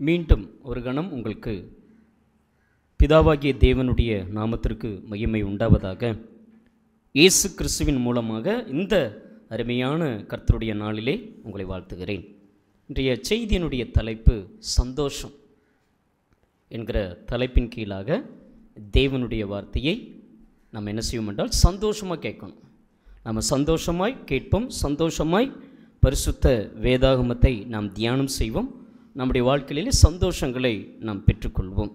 மீண்டும் ஒரு கணம் உங்களுக்கு பிதாவாகிய தேவனுடைய நாமத்திற்கு மகிமை உண்டாவதாக. இயேசு கிறிஸ்துவின் மூலமாக இந்த அருமையான கர்த்தருடைய நாளிலே உங்களை வாழ்த்துகிறேன். இன்றைய செய்தியினுடைய தலைப்பு சந்தோஷம் என்கிற தலைப்பின் கீழாக தேவனுடைய வார்த்தையை நம்ம என்ன செய்வோம் என்றால் சந்தோஷமாக கேட்கணும். நம்ம சந்தோஷமாய் கேட்போம், சந்தோஷமாய் பரிசுத்த வேதாகமத்தை நாம் தியானம் செய்வோம். நம்முடைய வாழ்க்கையிலே சந்தோஷங்களை நாம் பெற்றுக்கொள்வோம்.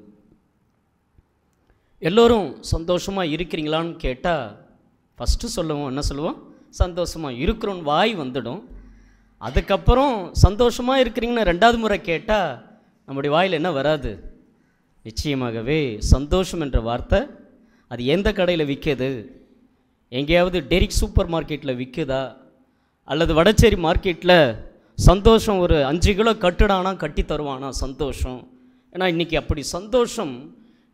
எல்லோரும் சந்தோஷமாக இருக்கிறீங்களான்னு கேட்டால் ஃபஸ்ட்டு சொல்லுவோம், என்ன சொல்லுவோம்? சந்தோஷமாக இருக்கிறோன்னு வாய் வந்துடும். அதுக்கப்புறம் சந்தோஷமாக இருக்கிறீங்கன்னு ரெண்டாவது முறை கேட்டால் நம்முடைய வாயில் என்ன வராது? நிச்சயமாகவே சந்தோஷம் என்ற வார்த்தை அது எந்த கடையில் விற்கிது? எங்கேயாவது டெரிக் சூப்பர் மார்க்கெட்டில் விற்குதா? அல்லது வடச்சேரி மார்க்கெட்டில் சந்தோஷம் ஒரு 5 கிலோ கட்டுடானா கட்டி தருவானா சந்தோஷம்? ஏன்னா இன்றைக்கி அப்படி சந்தோஷம்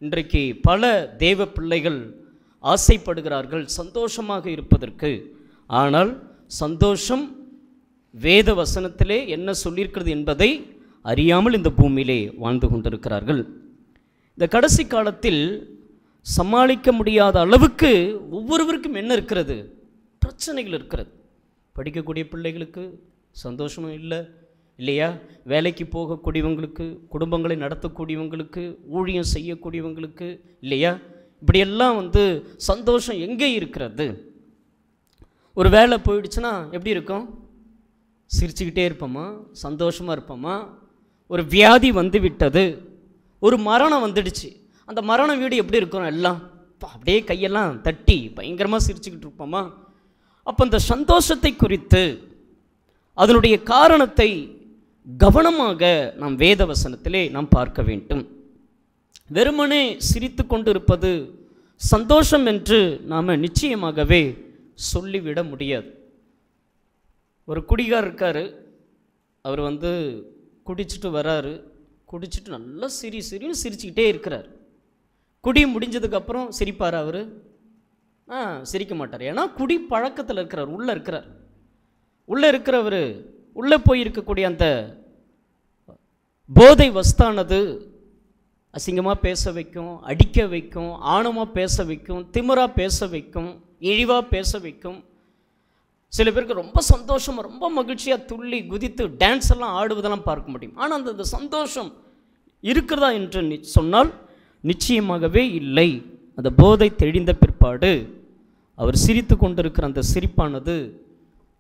இன்றைக்கு பல தேவ பிள்ளைகள் ஆசைப்படுகிறார்கள் சந்தோஷமாக இருப்பதற்கு. ஆனால் சந்தோஷம் வேத வசனத்திலே என்ன சொல்லியிருக்கிறது என்பதை அறியாமல் இந்த பூமியிலே வாழ்ந்து கொண்டிருக்கிறார்கள். இந்த கடைசி காலத்தில் சமாளிக்க முடியாத அளவுக்கு ஒவ்வொருவருக்கும் என்ன இருக்கிறது? பிரச்சனைகள் இருக்கிறது. படிக்கக்கூடிய பிள்ளைகளுக்கு சந்தோஷமும் இல்லை இல்லையா? வேலைக்கு போகக்கூடியவங்களுக்கு, குடும்பங்களை நடத்தக்கூடியவங்களுக்கு, ஊழியம் செய்யக்கூடியவங்களுக்கு இல்லையா? இப்படியெல்லாம் சந்தோஷம் எங்கே இருக்கிறது? ஒரு வேலை போயிடுச்சுன்னா எப்படி இருக்கும்? சிரிச்சுக்கிட்டே இருப்போமா? சந்தோஷமாக இருப்போமா? ஒரு வியாதி வந்து விட்டது, ஒரு மரணம் வந்துடுச்சு, அந்த மரண வீடு எப்படி இருக்கும்? எல்லாம் அப்படியே கையெல்லாம் தட்டி பயங்கரமாக சிரிச்சுக்கிட்டு இருப்போமா? அப்போ அந்த சந்தோஷத்தை குறித்து அதனுடைய காரணத்தை கவனமாக நாம் வேத வசனத்திலே நாம் பார்க்க வேண்டும். வெறுமனே சிரித்து கொண்டு இருப்பது சந்தோஷம் என்று நாம் நிச்சயமாகவே சொல்லிவிட முடியாது. ஒரு குடிகாரர் இருக்கார், அவர் குடிச்சிட்டு வராரு, குடிச்சிட்டு நல்லா சிரின்னு சிரிச்சுக்கிட்டே இருக்கிறார். குடி முடிஞ்சதுக்கப்புறம் சிரிப்பார் அவர்? சிரிக்க மாட்டார். ஏன்னா குடி பழக்கத்தில் இருக்கிறார், உள்ளே இருக்கிறவர் உள்ளே போயிருக்கக்கூடிய அந்த போதை வஸ்தானது அசிங்கமாக பேச வைக்கும், அடிக்க வைக்கும், ஆணவமாக பேச வைக்கும், திமிராக பேச வைக்கும், இழிவாக பேச வைக்கும். சில பேருக்கு ரொம்ப சந்தோஷமாக ரொம்ப மகிழ்ச்சியாக துள்ளி குதித்து டான்ஸ் எல்லாம் ஆடுவதெல்லாம் பார்க்க முடியும். ஆனால் அந்த சந்தோஷம் இருக்கிறதா என்று சொன்னால் நிச்சயமாகவே இல்லை. அந்த போதை தெளிந்த பிற்பாடு அவர் சிரித்து கொண்டிருக்கிற அந்த சிரிப்பானது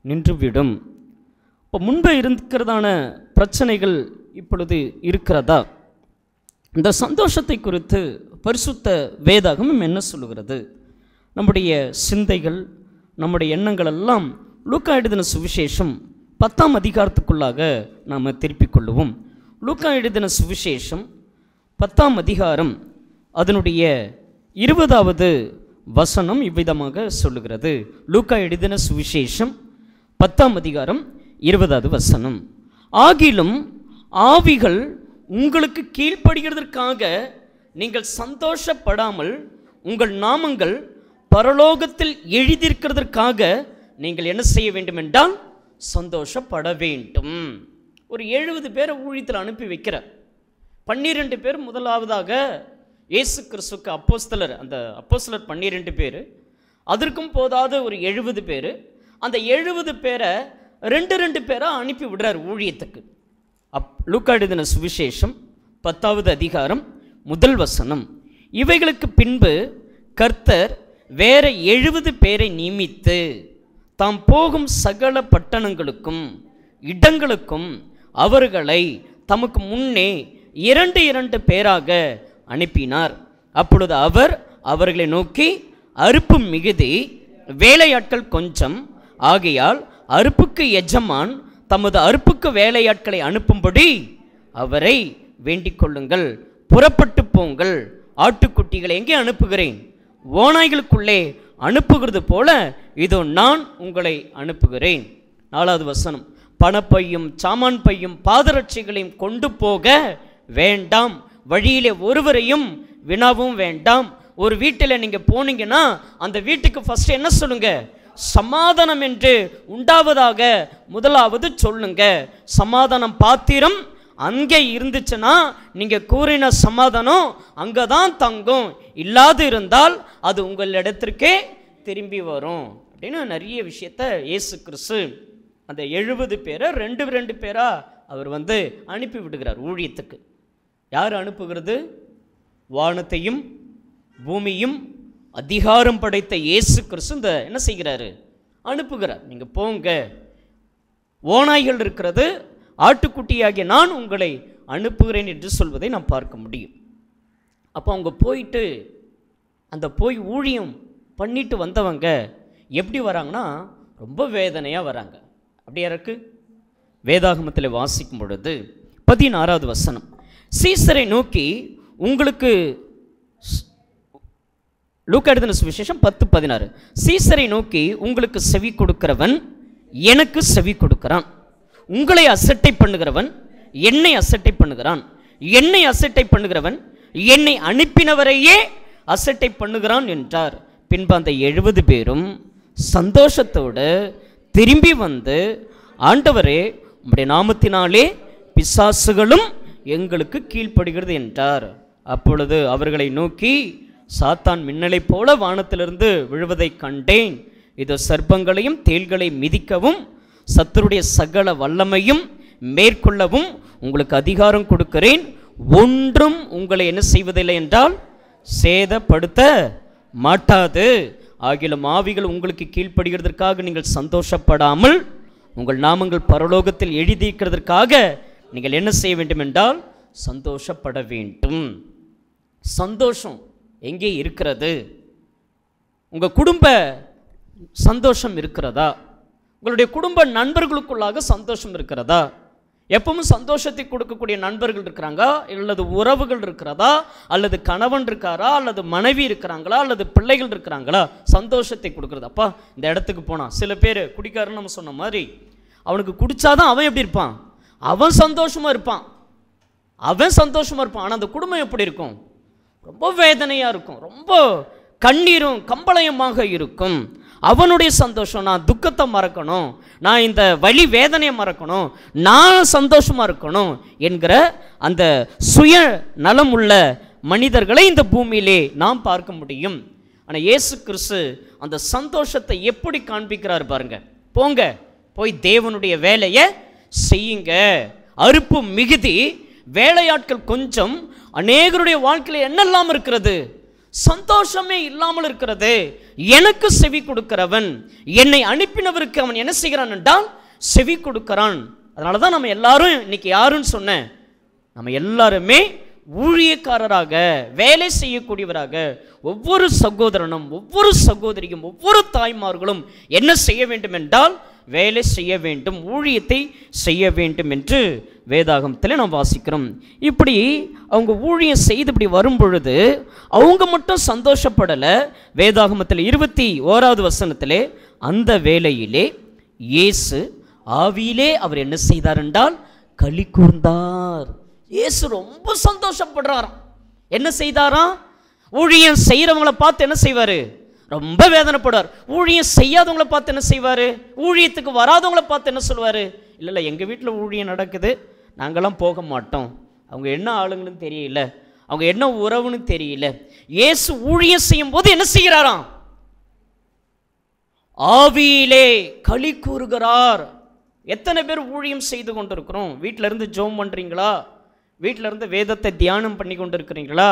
நின்றுவிடும். இப்போ முன்பு இருக்கிறதான பிரச்சனைகள் இப்பொழுது இருக்கிறதா? இந்த சந்தோஷத்தை குறித்து பரிசுத்த வேதாகமம் என்ன சொல்லுகிறது? நம்முடைய சிந்தைகள், நம்முடைய எண்ணங்கள் எல்லாம் லூக்கா எழுதின சுவிசேஷம் 10ஆம் அதிகாரத்துக்குள்ளாக நாம் திருப்பிக் கொள்ளுவோம். லூக்கா எழுதின சுவிசேஷம் 10ஆம் அதிகாரம் அதனுடைய 20வது வசனம் இவ்விதமாக சொல்லுகிறது. லூக்கா எழுதின சுவிசேஷம் 10ஆம் அதிகாரம் 20வது வசனம். ஆகிலும் ஆவிகள் உங்களுக்கு கீழ்ப்படுகிறதற்காக நீங்கள் சந்தோஷப்படாமல் உங்கள் நாமங்கள் பரலோகத்தில் எழுதியிருக்கிறதற்காக நீங்கள் என்ன செய்ய வேண்டும் என்றால் சந்தோஷப்பட வேண்டும். ஒரு 70 பேரை ஊழியத்தில் அனுப்பி வைக்கிறார். 12 பேர் முதலாவதாக இயேசு கிறிஸ்துவுக்கு அப்போஸ்தலர், அந்த அப்போஸ்தலர் 12 பேர், அதற்கும் போதாத ஒரு 70 பேர். அந்த 70 பேரை 2 பேராக அனுப்பி விடுறார் ஊழியத்துக்கு. லூக்கா எழுதின சுவிசேஷம் 10வது அதிகாரம் 1 வசனம். இவைகளுக்கு பின்பு கர்த்தர் வேற 70 பேரை நியமித்து தாம் போகும் சகல பட்டணங்களுக்கும் இடங்களுக்கும் அவர்களை தமக்கு முன்னே 2 பேராக அனுப்பினார். அப்பொழுது அவர் அவர்களை நோக்கி, அறுப்பு மிகுதி, வேலையாட்கள் கொஞ்சம், ஆகையால் அறுப்புக்கு எஜமான் தமது அறுப்புக்கு வேலையாட்களை அனுப்பும்படி அவரை வேண்டிக் கொள்ளுங்கள். புறப்பட்டு போங்கள். ஆட்டுக்குட்டிகளை எங்கே அனுப்புகிறேன்? ஓநாய்களுக்குள்ளே அனுப்புகிறது போல இதோ நான் உங்களை அனுப்புகிறேன். 4வது வசனம். பணப்பையும் சாமான் பையும் பாதரட்சைகளையும் கொண்டு போக வேண்டாம். வழியிலே ஒருவரையும் வினாவும் வேண்டாம். ஒரு வீட்டில் நீங்கள் போனீங்கன்னா அந்த வீட்டுக்கு ஃபஸ்ட்டு என்ன சொல்லுங்க? சமாதானம் என்று உண்டாவதாக முதலாவது சொல்லுங்க. சமாதானம் பாத்திரம் அங்கே இருந்துச்சுன்னா நீங்கள் கூறின சமாதானம் அங்கே தான் தங்கும், இல்லாது இருந்தால் அது உங்களிடத்திற்கே திரும்பி வரும் அப்படின்னு நிறைய விஷயத்த இயேசு கிறிஸ்து அந்த 70 பேரை 2 பேரா அவர் அனுப்பி விடுகிறார் ஊழியத்துக்கு. யார் அனுப்புகிறது? வானத்தையும் பூமியும் அதிகாரம் படைத்த இயேசு கிறிஸ்து என்ன செய்கிறாரு? அனுப்புகிறார். நீங்கள் போங்க, ஓநாய்கள் இருக்கிறது, ஆட்டுக்குட்டியாகிய நான் உங்களை அனுப்புகிறேன் என்று சொல்வதை நாம் பார்க்க முடியும். அப்போ அவங்க போயிட்டு போய் ஊழியம் பண்ணிட்டு வந்தவங்க எப்படி வராங்கன்னா ரொம்ப வேதனையாக வராங்க. அப்படியா இருக்கு? வேதாகமத்தில் வாசிக்கும் பொழுது 16வது வசனம், சீசரை நோக்கி உங்களுக்கு, லூக்கா எழுதின சுவிசேஷம் 10:16, சீசரை நோக்கி உங்களுக்கு செவி கொடுக்கிறவன் எனக்கு செவி கொடுக்கிறான், உங்களை அசட்டை பண்ணுகிறவன் என்னை அசட்டை பண்ணுகிறான், என்னை அசட்டை பண்ணுகிறவன் என்னை அனுப்பினவரையே அசட்டை பண்ணுகிறான் என்றார். பின்பு அந்த 70 பேரும் சந்தோஷத்தோடு திரும்பி வந்து, ஆண்டவரே உம்முடைய நாமத்தினாலே பிசாசுகளும் எங்களுக்கு கீழ்ப்படுகிறது என்றார். அப்பொழுது அவர்களை நோக்கி, சாத்தான் மின்னலை போல வானத்திலிருந்து விழுவதை கண்டேன், இது சர்ப்பங்களையும் தேள்களை மிதிக்கவும் சத்துருடைய சகல வல்லமையும் மேற்கொள்ளவும் உங்களுக்கு அதிகாரம் கொடுக்கிறேன், ஒன்றும் உங்களை என்ன செய்வதில்லை என்றால் சேதப்படுத்த மாட்டாது. ஆகிலும் ஆவிகள் உங்களுக்கு கீழ்ப்படுகிறதற்காக நீங்கள் சந்தோஷப்படாமல் உங்கள் நாமங்கள் பரலோகத்தில் எழுதியிருக்கிறதற்காக நீங்கள் என்ன செய்ய வேண்டும் என்றால் சந்தோஷப்பட வேண்டும். சந்தோஷம் எங்கே இருக்கிறது? உங்கள் குடும்ப சந்தோஷம் இருக்கிறதா? உங்களுடைய குடும்ப நண்பர்களுக்குள்ளாக சந்தோஷம் இருக்கிறதா? எப்பவும் சந்தோஷத்தை கொடுக்கக்கூடிய நண்பர்கள் இருக்கிறாங்க, அல்லது உறவுகள் இருக்கிறதா, அல்லது கணவன் இருக்காரா, அல்லது மனைவி இருக்கிறாங்களா, அல்லது பிள்ளைகள் இருக்கிறாங்களா சந்தோஷத்தை கொடுக்குறது? அப்பா இந்த இடத்துக்கு போனான், சில பேர் குடிக்காரன்னு நம்ம சொன்ன மாதிரி அவனுக்கு குடிச்சாதான் அவன் எப்படி இருப்பான்? அவன் சந்தோஷமாக இருப்பான், அவன் சந்தோஷமாக இருப்பான். ஆனால் அந்த குடும்பம் எப்படி இருக்கும்? ரொம்ப வேதனையாக இருக்கும், ரொம்ப கண்ணீரும் கம்பளையமாக இருக்கும். அவனுடைய சந்தோஷம், நான் துக்கத்தை மறக்கணும், நான் இந்த வலி வேதனையை மறக்கணும், நான் சந்தோஷமாக இருக்கணும் என்கிற அந்த சுய நலம் உள்ள மனிதர்களை இந்த பூமியிலே நாம் பார்க்க முடியும். ஆனால் இயேசு கிறிஸ்து அந்த சந்தோஷத்தை எப்படி காண்பிக்கிறார் பாருங்க. போங்க, போய் தேவனுடைய வேலையை செய்யுங்க. அறுப்பு மிகுதி, வேலையாட்கள் கொஞ்சம், அநேகருடைய வாழ்க்கையில் என்னெல்லாம் இருக்கிறது? சந்தோஷமே இல்லாமல் இருக்கிறது. எனக்கு செவி கொடுக்கிறவன், என்னை அனுப்பினவருக்கு அவன் என்ன செய்கிறான் என்றால் செவி கொடுக்கிறான். அதனால தான் நம்ம எல்லாரும் இன்னைக்கு யாருன்னு சொன்னேன், நம்ம எல்லாருமே ஊழியக்காரராக வேலை செய்யக்கூடியவராக, ஒவ்வொரு சகோதரனும் ஒவ்வொரு சகோதரியும் ஒவ்வொரு தாய்மார்களும் என்ன செய்ய வேண்டும் என்றால் வேலை செய்ய வேண்டும், ஊழியத்தை செய்ய வேண்டும் என்று வேதாகமத்தில் நாம் வாசிக்கிறோம். இப்படி அவங்க ஊழியம் செய்து இப்படி வரும் பொழுது அவங்க மட்டும் சந்தோஷப்படலை. வேதாகமத்தில் 21வது வசனத்திலே, அந்த வேளையிலே இயேசு ஆவியிலே அவர் என்ன செய்தார் என்றால் களி கூர்ந்தார். இயேசு ரொம்ப சந்தோஷப்படுறாராம். என்ன செய்தாராம்? ஊழியம் செய்கிறவங்களை பார்த்து என்ன செய்வார்? ரொம்ப வேதனைப்படுவார். ஊழியம் செய்யாதவங்களை பார்த்து என்ன செய்வார்? ஊழியத்துக்கு வராதவங்களை பார்த்து என்ன சொல்வார்? இல்லை எங்கள் வீட்டில் ஊழியம் நடக்குது, நாங்களாம் போக மாட்டோம், அவங்க என்ன ஆளுங்கன்னு தெரியல, அவங்க என்ன உறவுன்னு தெரியல. இயேசு ஊழியம் செய்யும் போது என்ன செய்கிறாராம்? ஆவியிலே களி கூறுகிறார். எத்தனை பேர் ஊழியம் செய்து கொண்டிருக்கிறோம்? வீட்டில இருந்து ஜெபம் பண்ணுறீங்களா? வீட்டில இருந்து வேதத்தை தியானம் பண்ணி கொண்டு இருக்கிறீங்களா?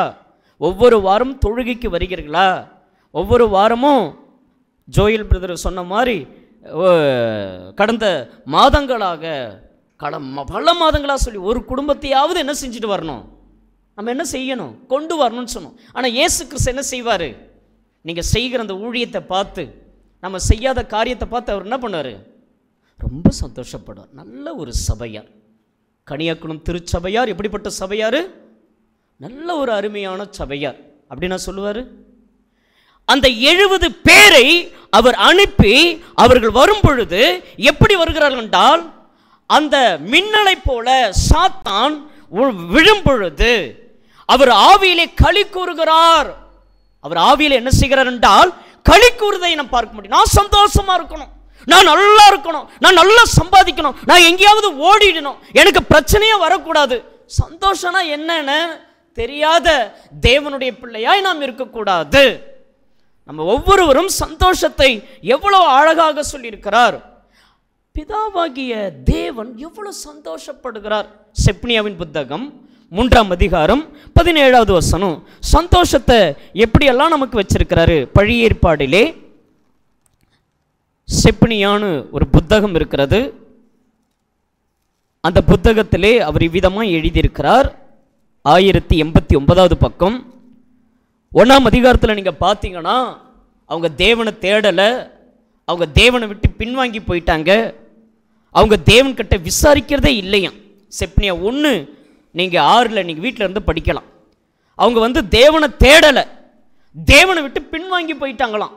ஒவ்வொரு வாரம் தொழுகைக்கு வருகிறீர்களா? ஒவ்வொரு வாரமும் ஜோயல் பிரதர் சொன்ன மாதிரி கடந்த மாதங்களாக பல மாதங்களாக சொல்லி ஒரு குடும்பத்தையாவது என்ன செஞ்சுட்டு வரணும், நம்ம என்ன செய்யணும், கொண்டு வரணும்னு சொன்னோம். ஆனால் இயேசு கிறிஸ்து என்ன செய்வார்? நீங்கள் செய்கிற அந்த ஊழியத்தை பார்த்து, நம்ம செய்யாத காரியத்தை பார்த்து அவர் என்ன பண்ணார்? ரொம்ப சந்தோஷப்படுவார். நல்ல ஒரு சபையார், கனியாக்குளம் திருச்சபையார். எப்படிப்பட்ட சபையார்? நல்ல ஒரு அருமையான சபையார் அப்படி நான் சொல்லுவார். அந்த 70 பேரை அவர் அனுப்பி அவர்கள் வரும் பொழுது எப்படி வருகிறார்கள் என்றால், அந்த மின்னலை போல சாத்தான் விழும் பொழுது அவர் ஆவியிலே களி கூறுகிறார். அவர் ஆவியிலே என்ன செய்கிறார் என்றால் களி கூறுவதை நாம் பார்க்க முடியும். நான் சந்தோஷமா இருக்கணும், நான் நல்லா இருக்கணும், நான் நல்லா சம்பாதிக்கணும், நான் எங்கேயாவது ஓடிடணும், எனக்கு பிரச்சனையே வரக்கூடாது. சந்தோஷம்னா என்னன்னு தெரியாத தேவனுடைய பிள்ளையாய் நாம் இருக்கக்கூடாது. நம்ம ஒவ்வொருவரும் சந்தோஷத்தை எவ்வளவு அழகாக சொல்லியிருக்கிறார். பிதாவாகிய தேவன் எவ்வளவு சந்தோஷப்படுகிறார். செப்னியாவின் புத்தகம் 3ஆம் அதிகாரம் 17வது வசனம் சந்தோஷத்தை எப்படியெல்லாம் நமக்கு வச்சிருக்கிறாரு. பழைய ஏற்பாடிலே செப்னியான்னு ஒரு புத்தகம் இருக்கிறது. அந்த புத்தகத்திலே அவர் இவ்விதமாக எழுதியிருக்கிறார். 1089வது பக்கம் 1ஆம் அதிகாரத்தில் நீங்கள் பார்த்தீங்கன்னா, அவங்க தேவனை தேடலை, அவங்க தேவனை விட்டு பின்வாங்கி போயிட்டாங்க, அவங்க தேவன்கிட்ட விசாரிக்கிறதே இல்லையாம். செப்னியா 1 நீங்கள் 6 நீங்கள் வீட்டில் இருந்து படிக்கலாம். அவங்க தேவனை தேடலை, தேவனை விட்டு பின்வாங்கி போயிட்டாங்களாம்.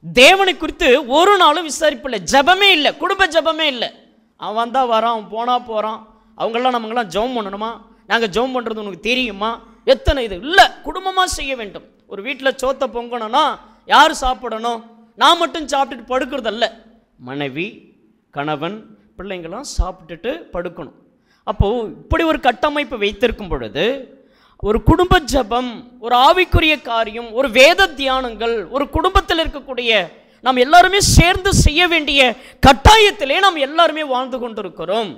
தேவனை குறித்து ஒரு நாளும் விசாரிப்பில்லை, ஜபமே இல்லை, குடும்ப ஜபமே இல்லை. அவன் வந்தால் வரான், அவன் போனால் போகிறான். அவங்கெல்லாம் நமங்கெல்லாம் ஜெபம் பண்ணணுமா, நாங்கள் ஜெபம் பண்ணுறது உனக்கு தெரியுமா, எத்தனை இது இல்லை. குடும்பமாக செய்ய வேண்டும். ஒரு வீட்டில் சோத்தை பொங்கணும்னா யார் சாப்பிடணும்? நான் மட்டும் சாப்பிட்டுட்டு படுக்கிறதல்ல, மனைவி கணவன் பிள்ளைங்களாம் சாப்பிட்டுட்டு படுக்கணும். அப்போது இப்படி ஒரு கட்டமைப்பு வைத்திருக்கும் பொழுது ஒரு குடும்ப ஜபம், ஒரு ஆவிக்குரிய காரியம், ஒரு வேத தியானங்கள் ஒரு குடும்பத்தில் இருக்கக்கூடிய நாம் எல்லாருமே சேர்ந்து செய்ய வேண்டிய கட்டாயத்திலே நாம் எல்லாருமே வாழ்ந்து கொண்டிருக்கிறோம்.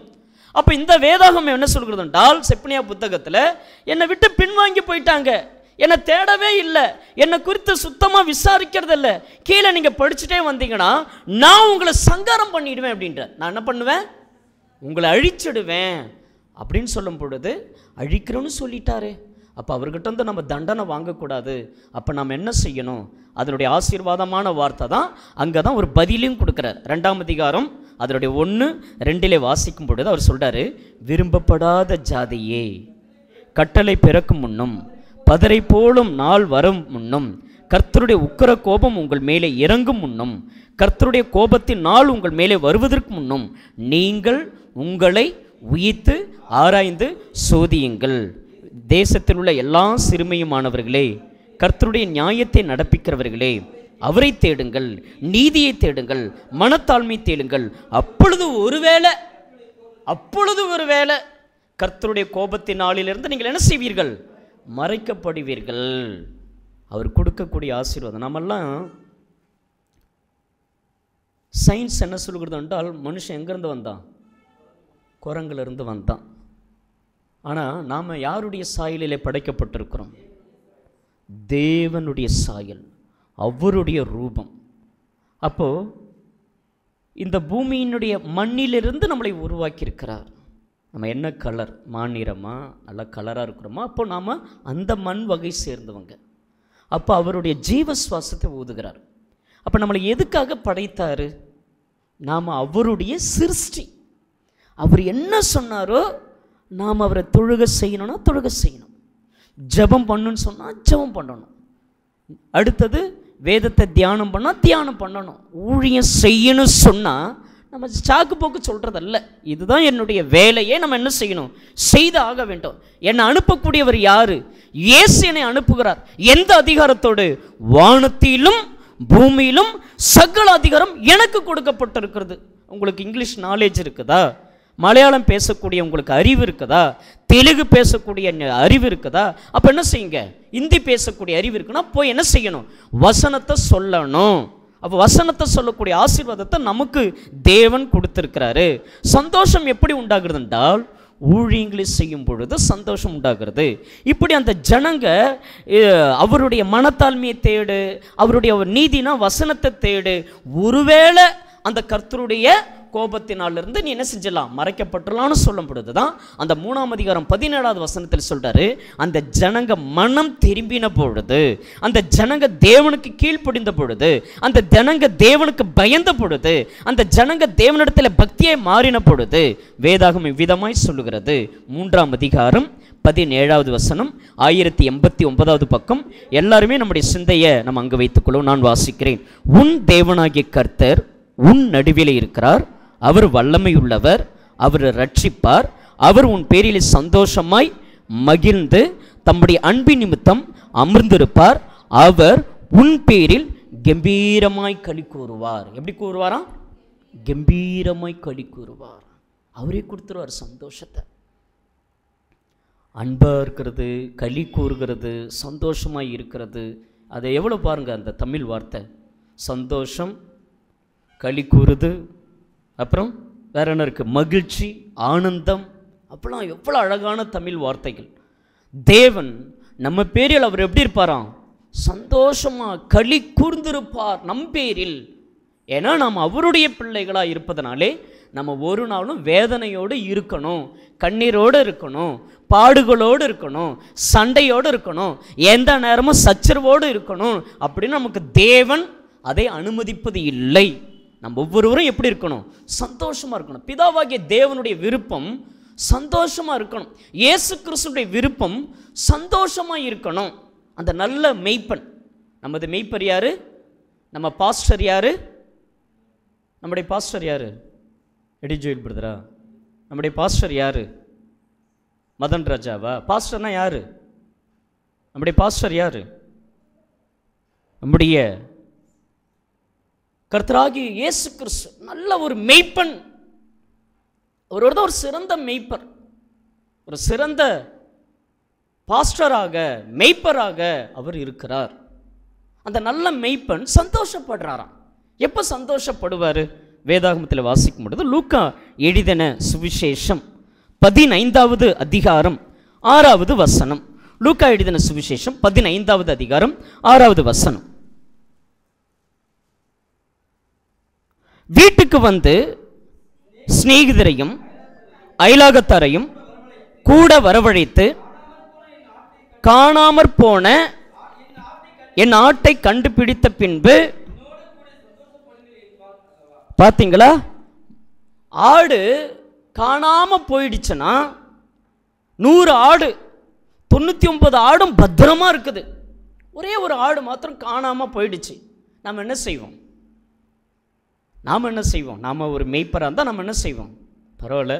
அப்போ இந்த வேதாகம் என்ன சொல்கிறது என்றால், செப்னியா புத்தகத்தில் என்னை விட்டு பின்வாங்கி போயிட்டாங்க, என்னை தேடவே இல்லை, என்னை குறித்து சுத்தமாக விசாரிக்கிறது இல்லை, கீழே நீங்கள் படிச்சுட்டே வந்தீங்கன்னா நான் உங்களை சங்காரம் பண்ணிடுவேன் அப்படின்ற. நான் என்ன பண்ணுவேன்? உங்களை அழிச்சிடுவேன் அப்படின்னு சொல்லும் பொழுது அழிக்கிறோன்னு சொல்லிட்டாரு. அப்போ அவர்கிட்ட நம்ம தண்டனை வாங்கக்கூடாது. அப்போ நாம் என்ன செய்யணும்? அதனுடைய ஆசீர்வாதமான வார்த்தை தான் அங்கே தான் ஒரு பதிலையும் கொடுக்குறார். 2ஆம் அதிகாரம் அதனுடைய 1-2 வாசிக்கும் பொழுது அவர் சொல்கிறாரு, விரும்பப்படாத ஜாதியே, கட்டளை பிறக்கும் முன்னும் பதரை போலும் நாள் வரும் முன்னும் கர்த்தருடைய உக்கிர கோபம் உங்கள் மேலே இறங்கும் முன்னும் கர்த்தருடைய கோபத்தின் நாள் உங்கள் மேலே வருவதற்கு முன்னும் நீங்கள் உங்களை உயிர்த்து ஆராய்ந்து சோதியுங்கள். தேசத்தில் உள்ள எல்லா சிறுமையுமானவர்களே, கர்த்தருடைய நியாயத்தை நடப்பிக்கிறவர்களே, அவரை தேடுங்கள், நீதியை தேடுங்கள், மனத்தாழ்மை தேடுங்கள். அப்பொழுது ஒருவேளை கர்த்தருடைய கோபத்தின் நாளிலிருந்து நீங்கள் என்ன செய்வீர்கள்? மறைக்கப்படுவீர்கள். அவர் கொடுக்கக்கூடிய ஆசீர்வாதம். நம்மெல்லாம் சயின்ஸ் என்ன சொல்கிறது என்றால், மனுஷன் எங்கேருந்து வந்தான்? குரங்கிலிருந்து வந்தான். ஆனால் நாம் யாருடைய சாயலிலே படைக்கப்பட்டிருக்கிறோம்? தேவனுடைய சாயல், அவருடைய ரூபம். அப்போது இந்த பூமியினுடைய மண்ணிலிருந்து நம்மளை உருவாக்கியிருக்கிறார். நம்ம என்ன கலர், மாநிறமா, நல்ல கலராக இருக்கிறோமா, அப்போ நாம் அந்த மண் வகை சேர்ந்தவங்க. அப்போ அவருடைய ஜீவ சுவாசத்தை ஊதுகிறார். அப்போ நம்மளை எதுக்காக படைத்தார்? நாம் அவருடைய சிருஷ்டி. அவர் என்ன சொன்னாரோ நாம் அவரை தொழுக செய்யணும்னா தொழுக செய்யணும், ஜபம் பண்ணுன்னு சொன்னால் ஜபம் பண்ணணும், அடுத்தது வேதத்தை தியானம் பண்ணால் தியானம் பண்ணணும், ஊழியம் செய்யணும் சொன்னால் நம்ம சாக்கு போக்கு சொல்கிறதல்ல. இதுதான் என்னுடைய வேலையே, நம்ம என்ன செய்யணும்? செய்து ஆக வேண்டும். என்னை அனுப்பக்கூடியவர் யார்? இயேசு என்னை அனுப்புகிறார். எந்த அதிகாரத்தோடு? வானத்திலும் பூமியிலும் சகல அதிகாரம் எனக்கு கொடுக்கப்பட்டிருக்கிறது. உங்களுக்கு இங்கிலீஷ் நாலேஜ் இருக்குதா? மலையாளம் பேசக்கூடிய உங்களுக்கு அறிவு இருக்குதா? தெலுங்கு பேசக்கூடிய அறிவு இருக்குதா? அப்போ என்ன செய்யுங்க? ஹிந்தி பேசக்கூடிய அறிவு இருக்குன்னா போய் என்ன செய்யணும்? வசனத்தை சொல்லணும். அப்போ வசனத்தை சொல்லக்கூடிய ஆசீர்வாதத்தை நமக்கு தேவன் கொடுத்திருக்கிறாரு. சந்தோஷம் எப்படி உண்டாகிறது என்றால், ஊழியங்களை செய்யும் பொழுது சந்தோஷம் உண்டாகிறது. இப்படி அந்த ஜனங்க அவருடைய மனத்தாழ்மையை தேடு, அவருடைய நீதினா வசனத்தை தேடு. ஒருவேளை அந்த கர்த்தருடைய கோபத்தினாலிருந்து நீ என்ன செஞ்சலாம்? மறைக்கப்பட்டுலான்னு சொல்லும் பொழுது தான் அந்த 3ஆம் அதிகாரம் 17வது வசனத்தில் சொல்றாரு, அந்த ஜனங்க மனம் திரும்பின பொழுது, அந்த ஜனங்க தேவனுக்கு கீழ்ப்படிந்த பொழுது, அந்த ஜனங்க தேவனுக்கு பயந்த பொழுது, அந்த ஜனங்க தேவனிடத்தில் பக்தியை மாறின பொழுது, வேதாகம் இவ்விதமாய் சொல்லுகிறது. 3ஆம் அதிகாரம் 17வது வசனம், 1089வது பக்கம். எல்லாருமே நம்முடைய சிந்தையை நம்ம அங்கு வைத்துக்கொள்ளும். நான் வாசிக்கிறேன். உன் தேவனாகிய கர்த்தர் உன் நடுவிலே இருக்கிறார், அவர் வல்லமையுள்ளவர், அவர் ரட்சிப்பார், அவர் உன் பேரில் சந்தோஷமாய் மகிழ்ந்து தம்முடைய அன்பின் நிமித்தம் அமர்ந்திருப்பார், அவர் உன் பேரில் கம்பீரமாய் களி கூறுவார். எப்படி கூறுவாராம்? கம்பீரமாய் களி கூறுவார். அவரே கொடுத்துருவார் சந்தோஷத்தை. அன்பாக இருக்கிறது, களி கூறுகிறது, சந்தோஷமாக இருக்கிறது, அதை எவ்வளோ பாருங்கள் அந்த தமிழ் வார்த்தை. சந்தோஷம், களி கூறுது, அப்புறம் வேற என்ன இருக்குது, மகிழ்ச்சி, ஆனந்தம், அப்பெல்லாம் எவ்வளோ அழகான தமிழ் வார்த்தைகள். தேவன் நம்ம பேரில் அவர் எப்படி இருப்பாராம், சந்தோஷமாக களி கூர்ந்திருப்பார் நம் பேரில். ஏன்னா நாம் அவருடைய பிள்ளைகளாக இருப்பதனாலே நம்ம ஒரு நாளும் வேதனையோடு இருக்கணும், கண்ணீரோடு இருக்கணும், பாடுகளோடு இருக்கணும், சண்டையோடு இருக்கணும், எந்த நேரமும் சச்சரவோடு இருக்கணும் அப்படின்னு நமக்கு தேவன் அதை அனுமதிப்பது இல்லை. நம்ம ஒவ்வொருவரும் எப்படி இருக்கணும், சந்தோஷமாக இருக்கணும். பிதாவாகிய தேவனுடைய விருப்பம் சந்தோஷமாக இருக்கணும். இயேசு கிறிஸ்துடைய விருப்பம் சந்தோஷமாக இருக்கணும். அந்த நல்ல மெய்ப்பன், நமது மெய்ப்பர் யாரு, நம்ம பாஸ்டர் யாரு, நம்முடைய பாஸ்டர் யாரு, எடி ஜோயில் பிரதரா, நம்முடைய பாஸ்டர் யாரு, மதன் ராஜாவா? பாஸ்டர்னா யாரு, நம்முடைய பாஸ்டர் யாரு, நம்முடைய கர்த்தராகிய இயேசு கிறிஸ்து. நல்ல ஒரு மெய்ப்பன், அவர் ஒரு சிறந்த மெய்ப்பர், ஒரு சிறந்த பாஸ்டராக மெய்ப்பராக அவர் இருக்கிறார். அந்த நல்ல மெய்ப்பன் சந்தோஷப்படுறாராம். எப்போ சந்தோஷப்படுவார்? வேதாகமத்தில் வாசிக்கும் பொழுது லூக்கா எழுதின சுவிசேஷம் 15வது அதிகாரம் 6வது வசனம். லூக்கா எழுதின சுவிசேஷம் 15வது அதிகாரம் 6வது வசனம். வீட்டுக்கு வந்து சிநேகிதரையும் அயலாகத்தாரையும் கூட வரவழைத்து, காணாமற் போன என் ஆட்டை கண்டுபிடித்த பின்பு, பார்த்தீங்களா, ஆடு காணாம போயிடுச்சுன்னா 100 ஆடு 99 ஆடும் பத்திரமா இருக்குது, ஒரே ஒரு ஆடு மாத்திரம் காணாம போயிடுச்சு. நாம் என்ன செய்வோம்? நாம் ஒரு மெய்ப்பராக இருந்தால் நம்ம என்ன செய்வோம்? பரவாயில்ல,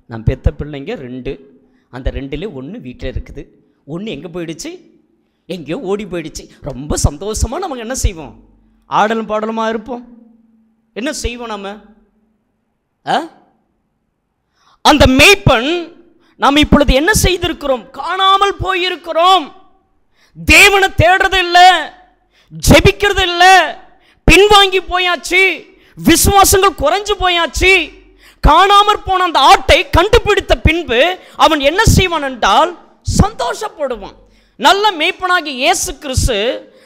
நான் பெத்த பிள்ளைங்க 2, அந்த 2லே 1 வீட்டில் இருக்குது, 1 எங்கே போயிடுச்சு, எங்கேயோ ஓடி போயிடுச்சு. ரொம்ப சந்தோஷமாக நம்ம என்ன செய்வோம்? ஆடலும் பாடலுமா இருப்போம். என்ன செய்வோம் நம்ம? அந்த மெய்ப்பன் நாம் இப்பொழுது என்ன செய்திருக்கிறோம்? காணாமல் போயிருக்கிறோம். தேவனை தேடுறது இல்லை, ஜெபிக்கிறது இல்லை, பின்வாங்கி போயாச்சு, விசுவாசங்கள் குறைஞ்சு போயாச்சு. காணாமற் போன அந்த ஆட்டை கண்டுபிடித்த பின்பு அவன் என்ன செய்வான் என்றால் சந்தோஷப்படுவான். நல்ல மேய்ப்பனாகி இயேசு கிறிஸ்து